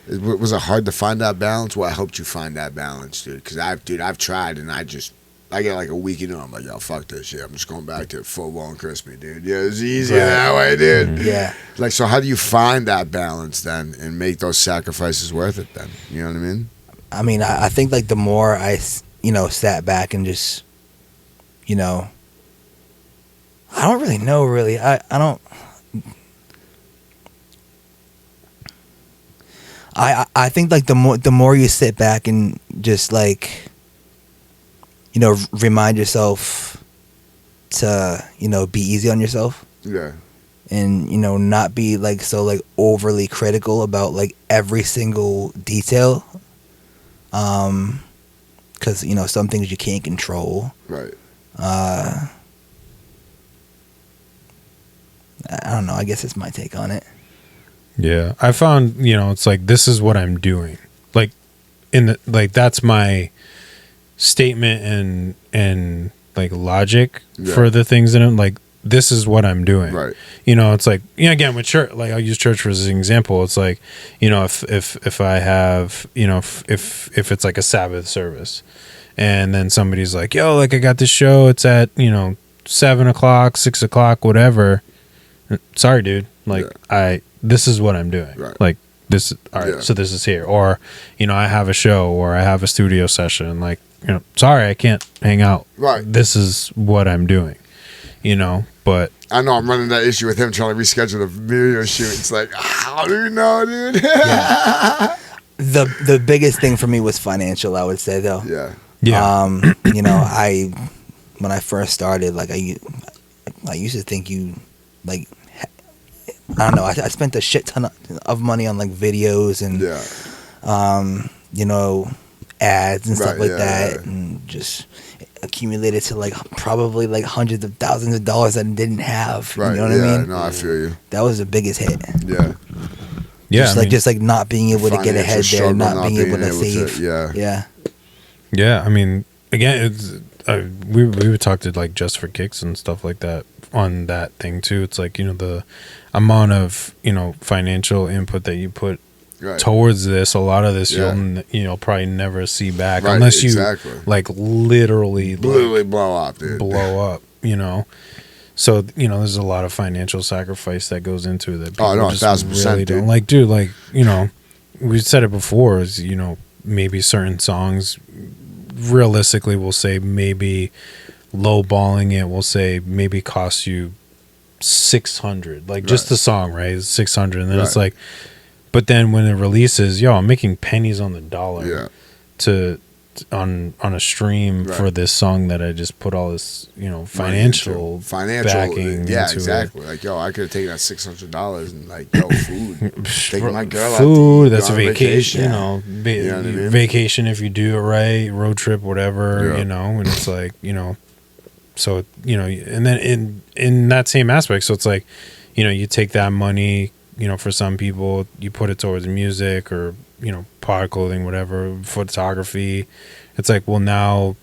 was it hard to find that balance? Well, I helped you find that balance, dude. Because I've tried, and I get like a week into it. I'm like, yo, fuck this shit. I'm just going back to full-blown crispy, dude. Yeah, it's easier that way, dude. Mm-hmm. Yeah. Like, so how do you find that balance then and make those sacrifices worth it then? You know what I mean? I mean, I think like the more I, sat back and just, I don't really know, really. I don't. I think like the more you sit back and just like, you know, remind yourself to, you know, be easy on yourself. Yeah. And, you know, not be like so like overly critical about like every single detail. 'Cause, you know, some things you can't control. Right. I don't know. I guess it's my take on it. Yeah. I found, you know, it's like, this is what I'm doing. Like, that's my statement and like logic for the things that I'm like, this is what I'm doing. Right. You know, it's like, you know, again, with church, like I'll use church as an example. It's like, you know, if I have, you know, if it's like a Sabbath service and then somebody's like, yo, like I got this show, it's at, you know, 7 o'clock, 6 o'clock, whatever. Sorry, dude. Like this is what I'm doing. Right. Like this. All right. So this is here. Or, you know, I have a show or I have a studio session. Like, you know, sorry, I can't hang out. Right. This is what I'm doing. You know, but I know I'm running that issue with him trying to reschedule the video shoot. It's like, how do you know, dude? The biggest thing for me was financial, I would say, though. Yeah. You know, when I first started, like I used to think you, like, I don't know, I spent a shit ton of money on like videos and you know, ads and stuff like that, and just accumulated to like probably like hundreds of thousands of dollars that I didn't have. Right. You know what I mean? No, I feel you. That was the biggest hit. Yeah. Yeah. Just like not being able to get ahead there, not being able to save. Yeah. Yeah. I mean, again, it's we would talk to like Just for Kicks and stuff like that on that thing too. It's like, you know, the amount of, you know, financial input that you put towards this, a lot of this you'll probably never see back unless you like literally blow up, dude. Blow up, you know. So, you know, there's a lot of financial sacrifice that goes into it that people just 1,000%, really don't like. Dude, like, you know, we said it before, is, you know, maybe certain songs realistically we'll say maybe lowballing it, we'll say maybe cost you $600, like just the song, right? It's $600, and then it's like, but then when it releases, yo, I'm making pennies on the dollar on a stream for this song that I just put all this, you know, financial backing into exactly. Like, yo, I could have taken that $600 and like, yo, food, taking my girl food, out that's a vacation, you know, you know what I mean? Vacation if you do it right, road trip, whatever, you know, and it's like, you know, so, you know, and then in that same aspect, so it's like, you know, you take that money, you know, for some people, you put it towards music or, you know, pod clothing, whatever, photography. It's like, well, now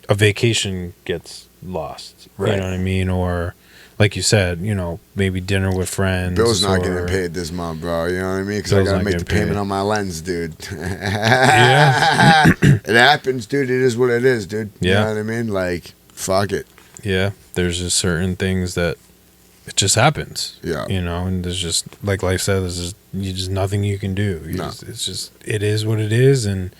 a vacation gets lost. You know what I mean? Or, like you said, you know, maybe dinner with friends. Bill's not getting paid this month, bro. You know what I mean? Because I got to make the payment on my lens, dude. It happens, dude. It is what it is, dude. You know what I mean? Like, fuck it. Yeah. There's just certain things that it just happens. Yeah. You know, and there's just, like I said, there's just nothing you can do. It's just, it is what it is. And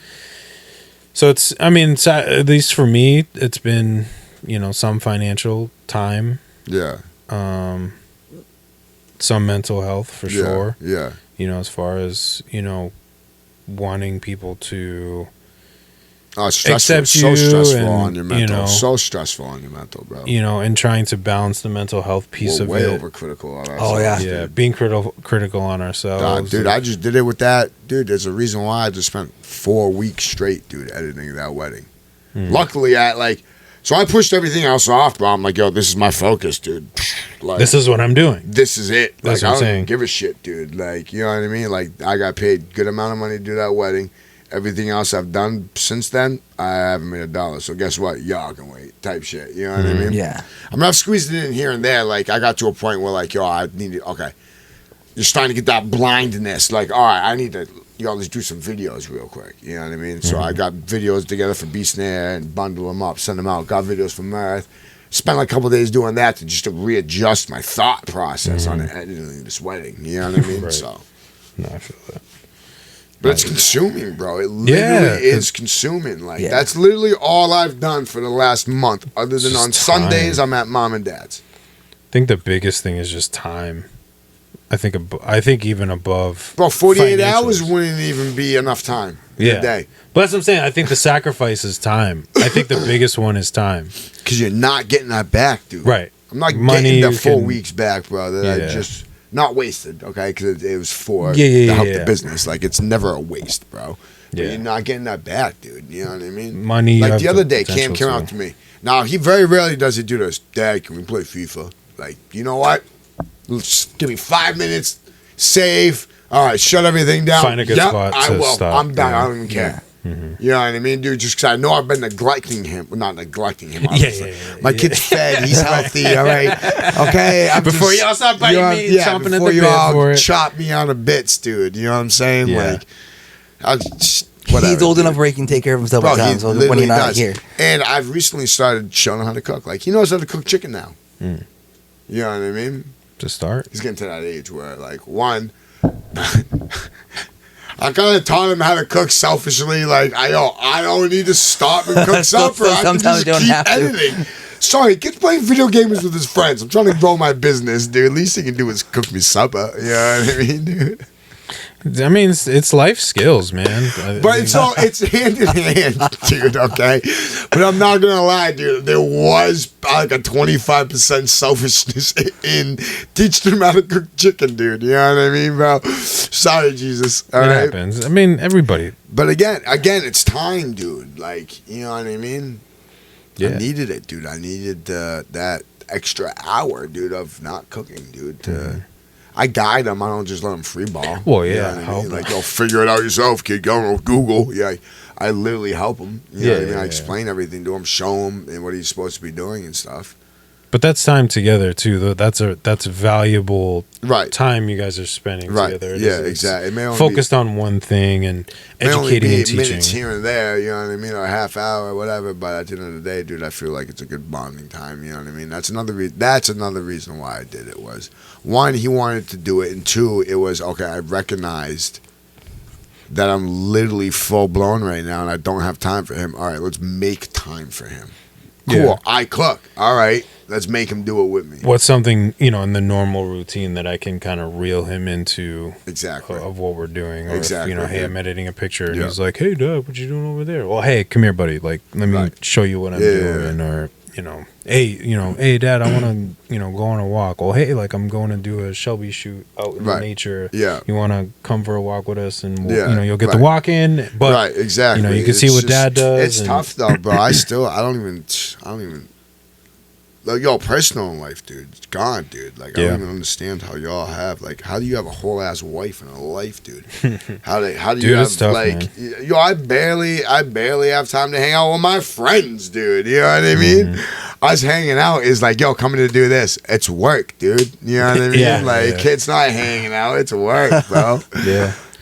so it's, I mean, at least for me, it's been, you know, some financial time. Yeah. Some mental health for sure. Yeah. You know, as far as, you know, wanting people to stressful. accept so you stressful and, on your mental. You know, so stressful on your mental, bro. You know, and trying to balance the mental health piece of way it. Overcritical on ourselves. Yeah. Being critical on ourselves. Dude, I just did it with that. Dude, there's a reason why I just spent 4 weeks straight, dude, editing that wedding. Luckily, so I pushed everything else off, bro. I'm like, yo, this is my focus, dude. Like, this is what I'm doing. This is it. That's like, what I'm I saying. don't give a shit, dude. Like, you know what I mean? Like, I got paid good amount of money to do that wedding. Everything else I've done since then, I haven't made $1. So guess what? Y'all can wait, type shit. You know what I mean? Yeah. I mean, I've squeezed it in here and there. Like, I got to a point where, like, yo, I need it. Okay. You're starting to get that blindness. Like, all right, I need to, let's do some videos real quick. You know what I mean? So I got videos together for Beast Snare and bundle them up, send them out. Got videos from Mirth. Spent like a couple of days doing that to readjust my thought process on editing this wedding. You know what I mean? So. No, I feel that. But it's consuming, bro. It literally is consuming. Like, that's literally all I've done for the last month. Other than on Sundays, I'm at mom and dad's. I think the biggest thing is just time. I think even above. Bro, 48 hours wouldn't even be enough time in a day. But that's what I'm saying. I think the sacrifice is time. I think the biggest one is time. Because you're not getting that back, dude. Right. I'm not getting the 4 weeks back, bro. That I just not wasted, okay? Because it was for to help the business. Like, it's never a waste, bro. But you're not getting that back, dude. You know what I mean? Money. Like the other day, Cam came out to me. Now, he very rarely does he do this. Dad, can we play FIFA? Like, you know what? Just give me 5 minutes. Save. All right, shut everything down. Find a good spot to stop. I'm done. I don't even care. You know what I mean, dude? Just because I know I've been neglecting him. Well, not neglecting him, obviously. My kid's fed. He's healthy, all right? Okay? Before y'all stop biting me, chomping at the bit for it. Chop me on the bits, dude. You know what I'm saying? Yeah. Like, I'll just, whatever. He's old enough where he can take care of himself at times when you're not here. And I've recently started showing him how to cook. Like, he knows how to cook chicken now. You know what I mean? To start? He's getting to that age where, like, one... I kind of taught him how to cook selfishly. Like, I don't need to stop and cook supper. I can just keep editing. Sorry, kid's playing video games with his friends. I'm trying to grow my business, dude. Least he can do is cook me supper. You know what I mean, dude? I mean, it's life skills, man. But it's hand in hand, dude, okay? But I'm not going to lie, dude. There was like a 25% selfishness in teaching him how to cook chicken, dude. You know what I mean, bro? Sorry, Jesus. All right? Happens. I mean, everybody. But again, it's time, dude. Like, you know what I mean? Yeah. I needed it, dude. I needed that extra hour, dude, of not cooking, dude, I guide them. I don't just let them free ball. Well, yeah. You know what I mean? Like, yo, figure it out yourself, kid. Go on Google. Yeah, I literally help him. You know what I mean? I explain everything to him, show him and what he's supposed to be doing and stuff. But that's time together too, though. That's valuable time you guys are spending together. Exactly. It may focused on one thing and educating and teaching. Minutes here and there, you know what I mean, or a half hour, or whatever. But at the end of the day, dude, I feel like it's a good bonding time. You know what I mean? That's another reason why I did it. Was one, he wanted to do it, and two, it was okay. I recognized that I'm literally full blown right now, and I don't have time for him. All right, let's make time for him. Cool. Yeah. I cook. All right. Let's make him do it with me. What's something, in the normal routine that I can kind of reel him into of what we're doing? Or exactly. If, hey, I'm editing a picture and he's like, hey, Dad, what you doing over there? Well, hey, come here, buddy. Like, let me show you what I'm doing. Or, hey, Dad, I want to, go on a walk. Well, hey, like, I'm going to do a Shelby shoot out in nature. Yeah. You want to come for a walk with us and, we'll, you'll get the walk in. But, exactly. You can see what Dad does. It's tough, though, bro. I don't even. Like, yo, personal life, dude, it's gone, dude. Like, I don't even understand how y'all have, like, how do you have a whole ass wife and a life, dude? How do dude, you have, tough, like, man. Yo, I barely have time to hang out with my friends, dude. You know what I mean? Us hanging out is like, yo, coming to do this. It's work, dude. You know what I mean? It's not hanging out, it's work, bro.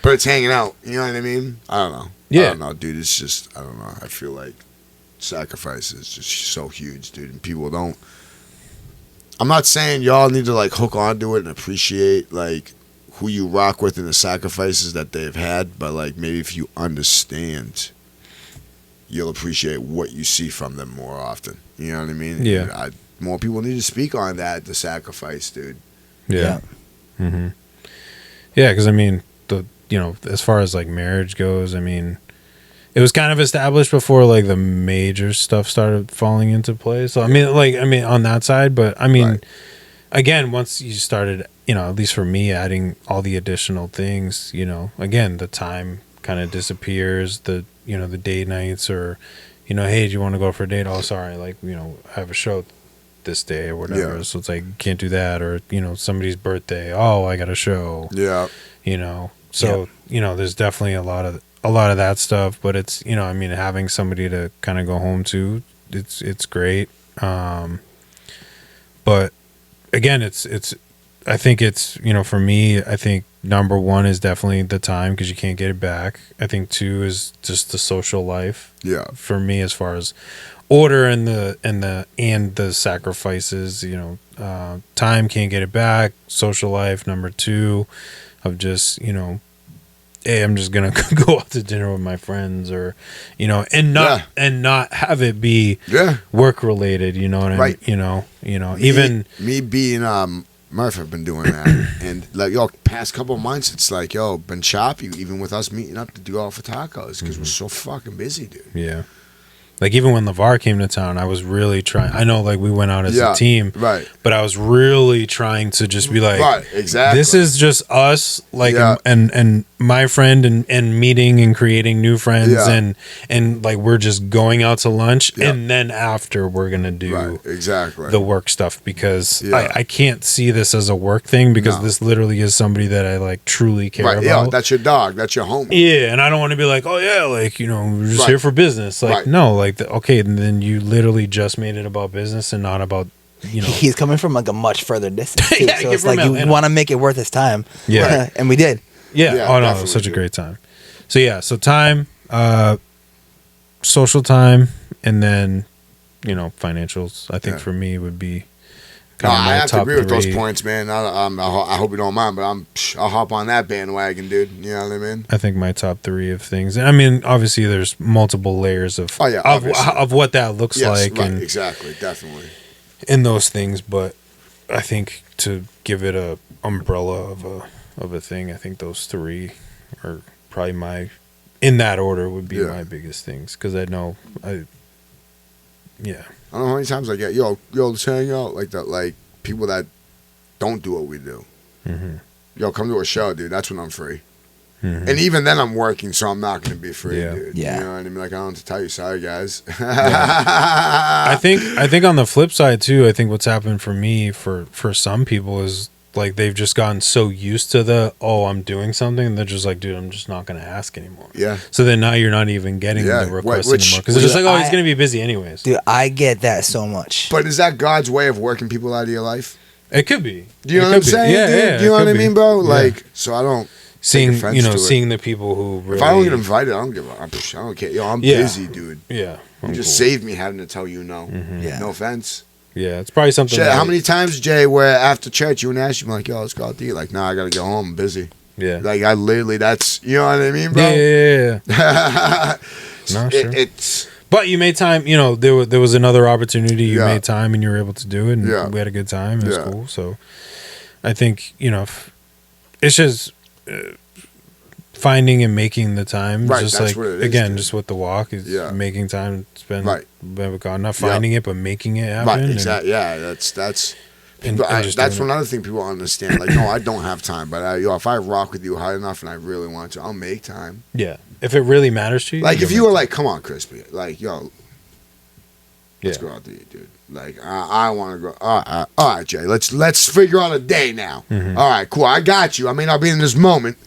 But it's hanging out. You know what I mean? I don't know. I don't know, dude. It's just, I don't know. I feel like sacrifice is just so huge, dude, and people don't. I'm not saying y'all need to like hook onto it and appreciate like who you rock with and the sacrifices that they've had, but like maybe if you understand, you'll appreciate what you see from them more often. You know what I mean? Yeah. More people need to speak on that, the sacrifice, dude. Yeah. Yeah, because I mean, as far as like marriage goes, I mean, it was kind of established before like the major stuff started falling into place. So I mean on that side, but I mean, again, once you started, at least for me, adding all the additional things, again, the time kind of disappears. The the date nights or, hey, do you want to go for a date? Oh, sorry, like I have a show this day or whatever. Yeah. So it's like can't do that, or somebody's birthday. Oh, I got a show. Yeah. So there's definitely a lot of that stuff, but it's having somebody to kind of go home to, it's great. But again, it's I think it's for me, I think number one is definitely the time because you can't get it back. I think two is just the social life. Yeah. For me, as far as order and the sacrifices, time can't get it back. Social life number two of just hey, I'm just gonna go out to dinner with my friends, or and not have it be work related. You know what I mean? Even me being Murph have been doing that. And like, yo, past couple of months, it's like, yo, been choppy, even with us meeting up to go out for tacos because we're so fucking busy, dude. Yeah. Like, even when LeVar came to town, I was really trying. I know, like, we went out as a team. Right. But I was really trying to just be like, right, exactly. This is just us, like, and my friend and meeting and creating new friends. And like, we're just going out to lunch. And then after, we're going to do the work stuff because I can't see this as a work thing because this literally is somebody that I, like, truly care about. Yeah, that's your dog. That's your homie. Yeah, and I don't want to be like, oh, yeah, like, you know, we're just here for business. Like, no, like, okay, and then you literally just made it about business and not about, you know. He's coming from like a much further distance too, Yeah, so it's like you want to make it worth his time. Yeah. And we did. Yeah. Oh no, it was such a great time. So time, social time, and then, you know, financials. I think for me would be kind of my I have to agree with those 3. points, man. I hope you don't mind, but I'll hop on that bandwagon, dude. You know what I mean? I think my top 3 of things. I mean, obviously, there's multiple layers of of what that looks like, right, and exactly, definitely, in those things. But I think to give it a umbrella of a thing, I think those 3 are probably in that order would be my biggest things because I know I don't know how many times I get, yo, let's hang out, like that, like people that don't do what we do. Mm-hmm. Yo, come to a show, dude. That's when I'm free. Mm-hmm. And even then, I'm working, so I'm not going to be free, dude. Yeah. You know what I mean? Like, I don't have to tell you, sorry, guys. I think on the flip side too, I think what's happened for me for some people is like they've just gotten so used to I'm doing something, and they're just like, dude, I'm just not going to ask anymore. Yeah. So then now you're not even getting the request anymore because they're just like, he's going to be busy anyways. Dude, I get that so much. But is that God's way of working people out of your life? It could be. Do you know what I'm saying? Yeah, dude? yeah. Do you know what I mean, bro? Like, so I don't. Seeing the people who really, if I don't get invited, I don't give a. I don't care. Yo, I'm busy, dude. Yeah. You just saved me having to tell you no. Mm-hmm. Yeah. No offense. Yeah, it's probably something. Shit, how many times, Jay, where after church you and Ash, you're like, yo, let's go out to eat. Like, nah, I gotta go home. I'm busy. Yeah. Like, I literally, that's, you know what I mean, bro? Yeah. No, sure. It's. But you made time. You know, there was another opportunity. You made time, and you were able to do it, and we had a good time. It was cool. So, I think it's just. Finding and making the time, just like again, just with the walk is making time to spend with God. Not finding it, but making it happen. Right, exactly. Yeah, that's that's one other thing people understand. Like, no, I don't have time, but if I rock with you hard enough and I really want to, I'll make time. Yeah, if it really matters to you. Like, if you were like, come on, Krispy, like, yo, let's go out to eat, dude. Like, I want to go. All right, Jay, let's figure out a day now. Mm-hmm. All right, cool. I got you. I may not be in this moment.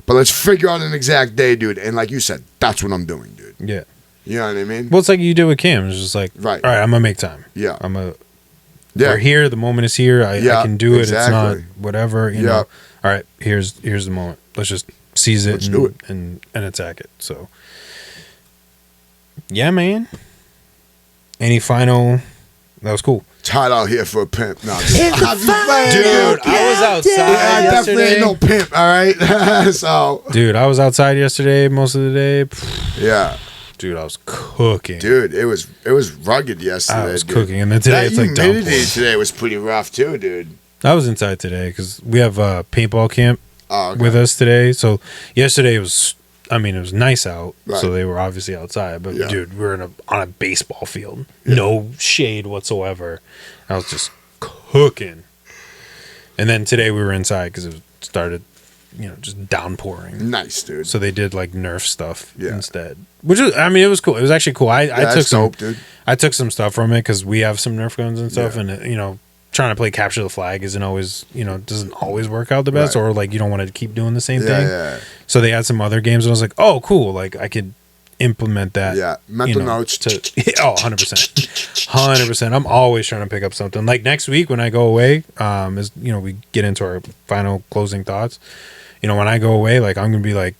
But let's figure out an exact day, dude. And like you said, that's what I'm doing, dude. Yeah. You know what I mean? Well, it's like you do with Cam. It's just like, all right, I'm going to make time. Yeah. We're here. The moment is here. I can do it. Exactly. It's not whatever, you know. All right, here's the moment. Let's just seize it, and attack it. So, yeah, man. Any final... That was cool. It's hot out here for a pimp. No, dude, I was outside yesterday. Definitely ain't no pimp, all right? So, dude, I was outside yesterday most of the day. Yeah. Dude, I was cooking. Dude, it was rugged yesterday. I was cooking, and then today it's like downpour. Humidity today was pretty rough too, dude. I was inside today because we have a paintball camp with us today. So yesterday it was nice out, so they were obviously outside. But dude, we were on a baseball field, no shade whatsoever. I was just cooking. And then today we were inside because it started, just downpouring. Nice, dude. So they did like Nerf stuff instead, which was, it was cool. It was actually cool. I took some stuff from it because we have some Nerf guns and stuff, and trying to play capture the flag isn't always, doesn't always work out the best, or like you don't want to keep doing the same thing. Yeah. So they had some other games, and I was like, oh, cool. Like I could implement that. Yeah. Mental notes. 100%. 100%. I'm always trying to pick up something. Like next week when I go away, as we get into our final closing thoughts, when I go away, like I'm going to be like,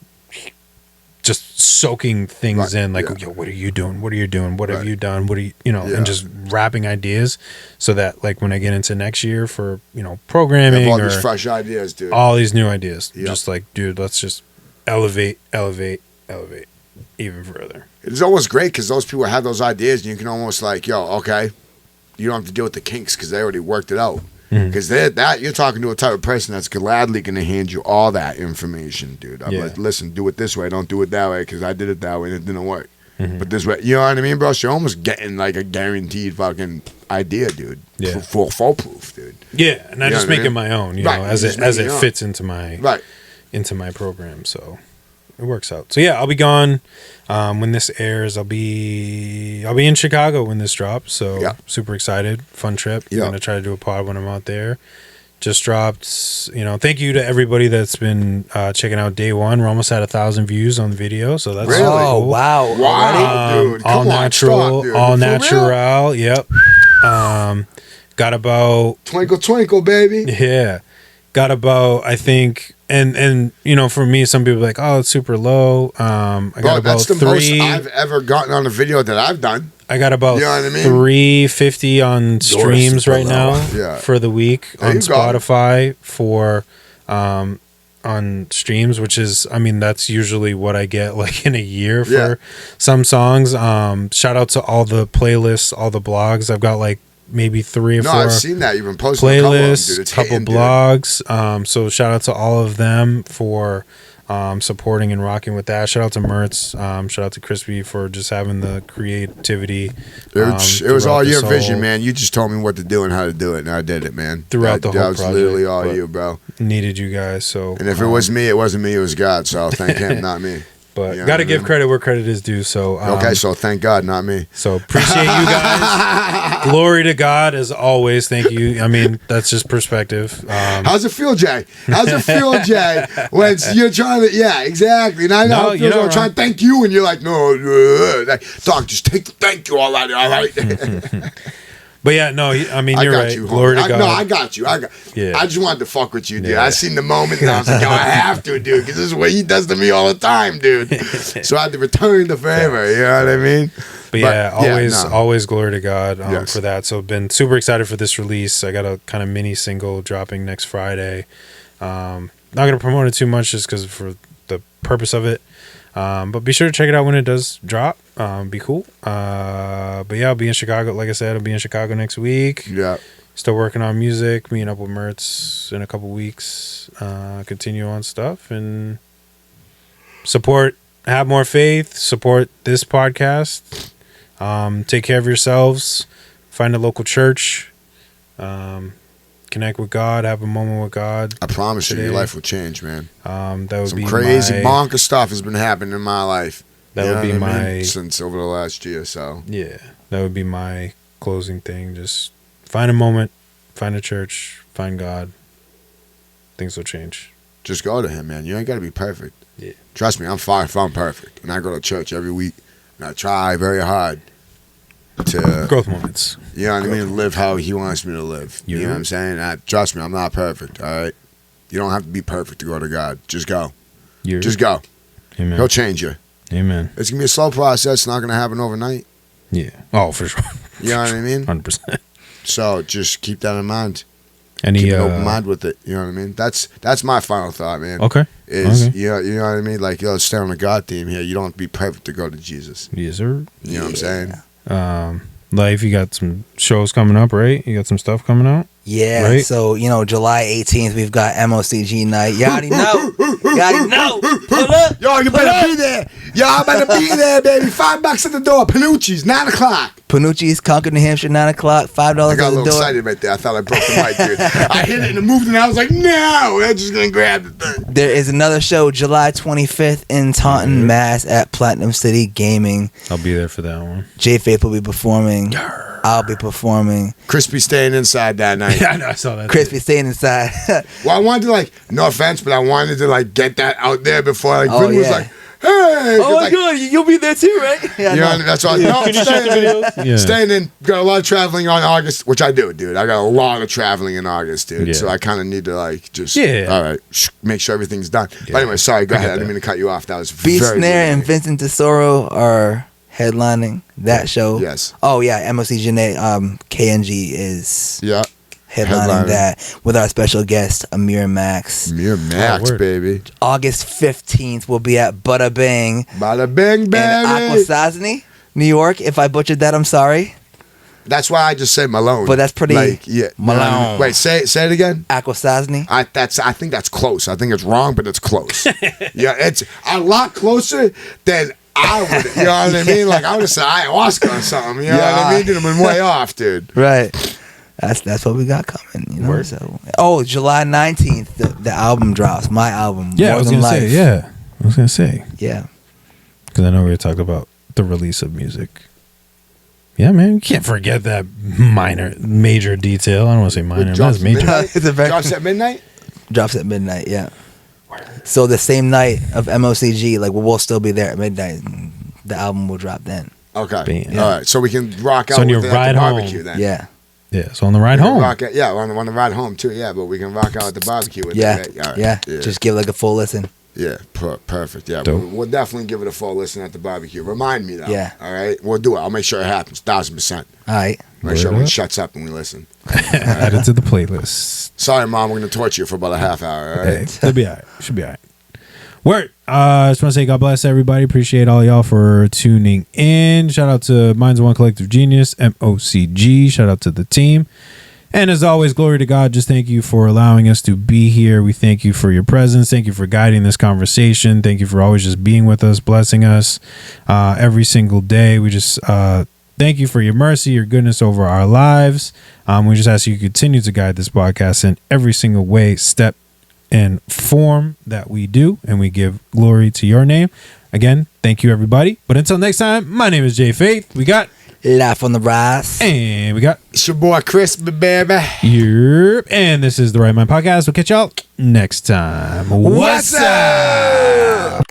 just soaking things in, like, yo, what are you doing? What are you doing? What have you done? What are you, and just wrapping ideas so that, like, when I get into next year for, programming, all these fresh ideas, dude. All these new ideas. Yep. Just like, dude, let's just elevate even further. It's always great because those people have those ideas, and you can almost like, yo, okay, you don't have to deal with the kinks because they already worked it out. Because that you're talking to a type of person that's gladly going to hand you all that information, dude. I'm like, listen, do it this way, don't do it that way, because I did it that way and it didn't work. But this way, you know what I mean, bro? So you're almost getting like a guaranteed fucking idea, dude. Yeah. Foolproof, dude. Yeah, and I just make it my own, you know, as it fits into my into my program. So it works out. So yeah, I'll be gone when this airs. I'll be in Chicago when this drops. So super excited, fun trip. I'm gonna try to do a pod when I'm out there. Just dropped, you know. Thank you to everybody that's been checking out day one. We're almost at 1,000 views on the video, so that's really cool. Wow, dude! All natural, dude. all natural. Yep. Got about twinkle, baby. Yeah, got about, I think, and you know, for me, some people are like, oh, it's super low. I got about that's the 3. most I've ever gotten on a video that I've done. I got about you know what I mean? 350 on streams right now for the week on Spotify for on streams, which is, I mean, that's usually what I get like in a year for some songs. Shout out to all the playlists, all the blogs. I've got like maybe 3 or 4 I've seen that. You've been posting playlists, a couple blogs. So shout out to all of them for supporting and rocking with that. Shout out to Mertz. Shout out to Krispy for just having the creativity. It was all your vision, man. You just told me what to do and how to do it, and I did it, man. Throughout the whole project. That was literally all you, bro. Needed you guys. So, and if it was me, it wasn't me. It was God. So thank Him, not me. But you know, gotta give credit where credit is due. So okay, so thank God, not me. So appreciate you guys. Glory to God as always. Thank you. I mean, that's just perspective. How's it feel, Jay? How's it feel, Jay? When you're trying to, yeah, exactly. And I know I'm trying to thank you, and you're like, no, dog, just take the thank you all right. But yeah, no, I mean, you're right. Glory to God. No, I got you. I just wanted to fuck with you, dude. I seen the moment, and I was like, yo, I have to, dude, because this is what he does to me all the time, dude. So I had to return the favor. You know what I mean? But always glory to God for that. So been super excited for this release. I got a kind of mini single dropping next Friday. Not gonna promote it too much just because for the purpose of it. But be sure to check it out when it does drop. Be cool. But yeah, I'll be in Chicago. Like I said, I'll be in Chicago next week. Yeah. Still working on music, meeting up with Mertz in a couple weeks. Continue on stuff and support Have More Faith. Support this podcast. Take care of yourselves. Find a local church. Connect with God, have a moment with God. I promise you, your life will change, man. That would be crazy bonkers stuff has been happening in my life. That would be my since over the last year. So yeah, that would be my closing thing. Just find a moment, find a church, find God. Things will change. Just go to Him, man. You ain't got to be perfect. Yeah, trust me, I'm far from perfect, and I go to church every week, and I try very hard to growth moments. You know what I mean? Live how He wants me to live. You know what I'm saying? Trust me, I'm not perfect. All right, you don't have to be perfect to go to God. Just go. Just go. Amen. He'll change you. Amen. It's gonna be a slow process. It's not gonna happen overnight. Yeah. Oh, for sure. You know what I mean? 100%. So just keep that in mind. Keep an open mind with it. You know what I mean? That's my final thought, man. Okay. You know what I mean? Like, stay on the God theme here. You don't have to be perfect to go to Jesus. Yes, sir. You know what I'm saying? L.Y.F E, you got some shows coming up, right? You got some stuff coming out? Yeah, right? So, July 18th, we've got MOCG night. You already know. Pull up. Yo, you better be there. Y'all better be there, baby. $5 at the door. Panucci's, 9 o'clock. Panucci's, Concord, New Hampshire, 9 o'clock, $5 at the door. I got a little excited right there. I thought I broke the mic, dude. I hit it and it moved, and I was like, no. I'm just going to grab the thing. There is another show, July 25th in Taunton, Mass. at Platinum City Gaming. I'll be there for that one. J Faith will be performing. I'll be performing. Crispy staying inside that night. Yeah, I know. I saw that. Crispy staying inside. Well, I wanted to, no offense, but I wanted to, get that out there before, Vin was like, hey. Oh, my God. You'll be there too, right? Yeah, you know, that's all. No, staying in. Got a lot of traveling on August, which I do, dude. I got a lot of traveling in August, dude. Yeah. So I kind of need to, all right, make sure everything's done. Yeah. But anyway, sorry, go ahead. I didn't mean to cut you off. That was Beast Snare and Vincent DeSoro are headlining that show. Yes. Oh, yeah. MOCG KNG is headlining that with our special guest, Amir Max. Amir Max, baby. August 15th, we'll be at Bada Bang. Bada Bang, baby. In Aquasasne, New York. If I butchered that, I'm sorry. That's why I just say Malone. But that's pretty Malone. Wait, say it again. Aquasasny. I think that's close. I think it's wrong, but it's close. Yeah, it's a lot closer than I would. You know what I mean? Like I would have said ayahuasca or something. You know what I mean? Dude, I'm way off, dude. Right. That's what we got coming. You know. So, July 19th, the album drops. My album. Yeah, I was gonna say. Yeah. Because I know we were talking about the release of music. Yeah, man, you can't forget that major detail. I don't want to say minor, that's major. Drops at midnight? Drops at midnight, yeah. So the same night of MOCG, like we'll still be there at midnight. And the album will drop then. Okay. Yeah. All right. So we can rock out with the barbecue then. Yeah. Yeah. So on the ride home. On the ride home too. Yeah, but we can rock out at the barbecue with it. Right. Yeah. Just give like a full listen. Yeah, perfect. Yeah, we'll definitely give it a full listen at the barbecue. Remind me though. Yeah. All right, we'll do it. I'll make sure it happens. 1,000%. All right. Make sure everyone shuts up and we listen. Add it to the playlist. Sorry, Mom. We're gonna torture you for about a half hour. All right. Hey, it'll be all right. Should be all right. Word. I just want to say God bless everybody. Appreciate all y'all for tuning in. Shout out to Minds of One Collective Genius, MOCG. Shout out to the team. And as always, glory to God. Just thank you for allowing us to be here. We thank you for your presence. Thank you for guiding this conversation. Thank you for always just being with us, blessing us every single day. We just thank you for your mercy, your goodness over our lives. We just ask you to continue to guide this podcast in every single way, step, and form that we do. And we give glory to your name. Again, thank you, everybody. But until next time, my name is Jay Faith. We got L.Y.F E on the rise. And we got it's your boy Krispy, baby. Yep. And this is the Right Mind Podcast. We'll catch y'all next time. What's up?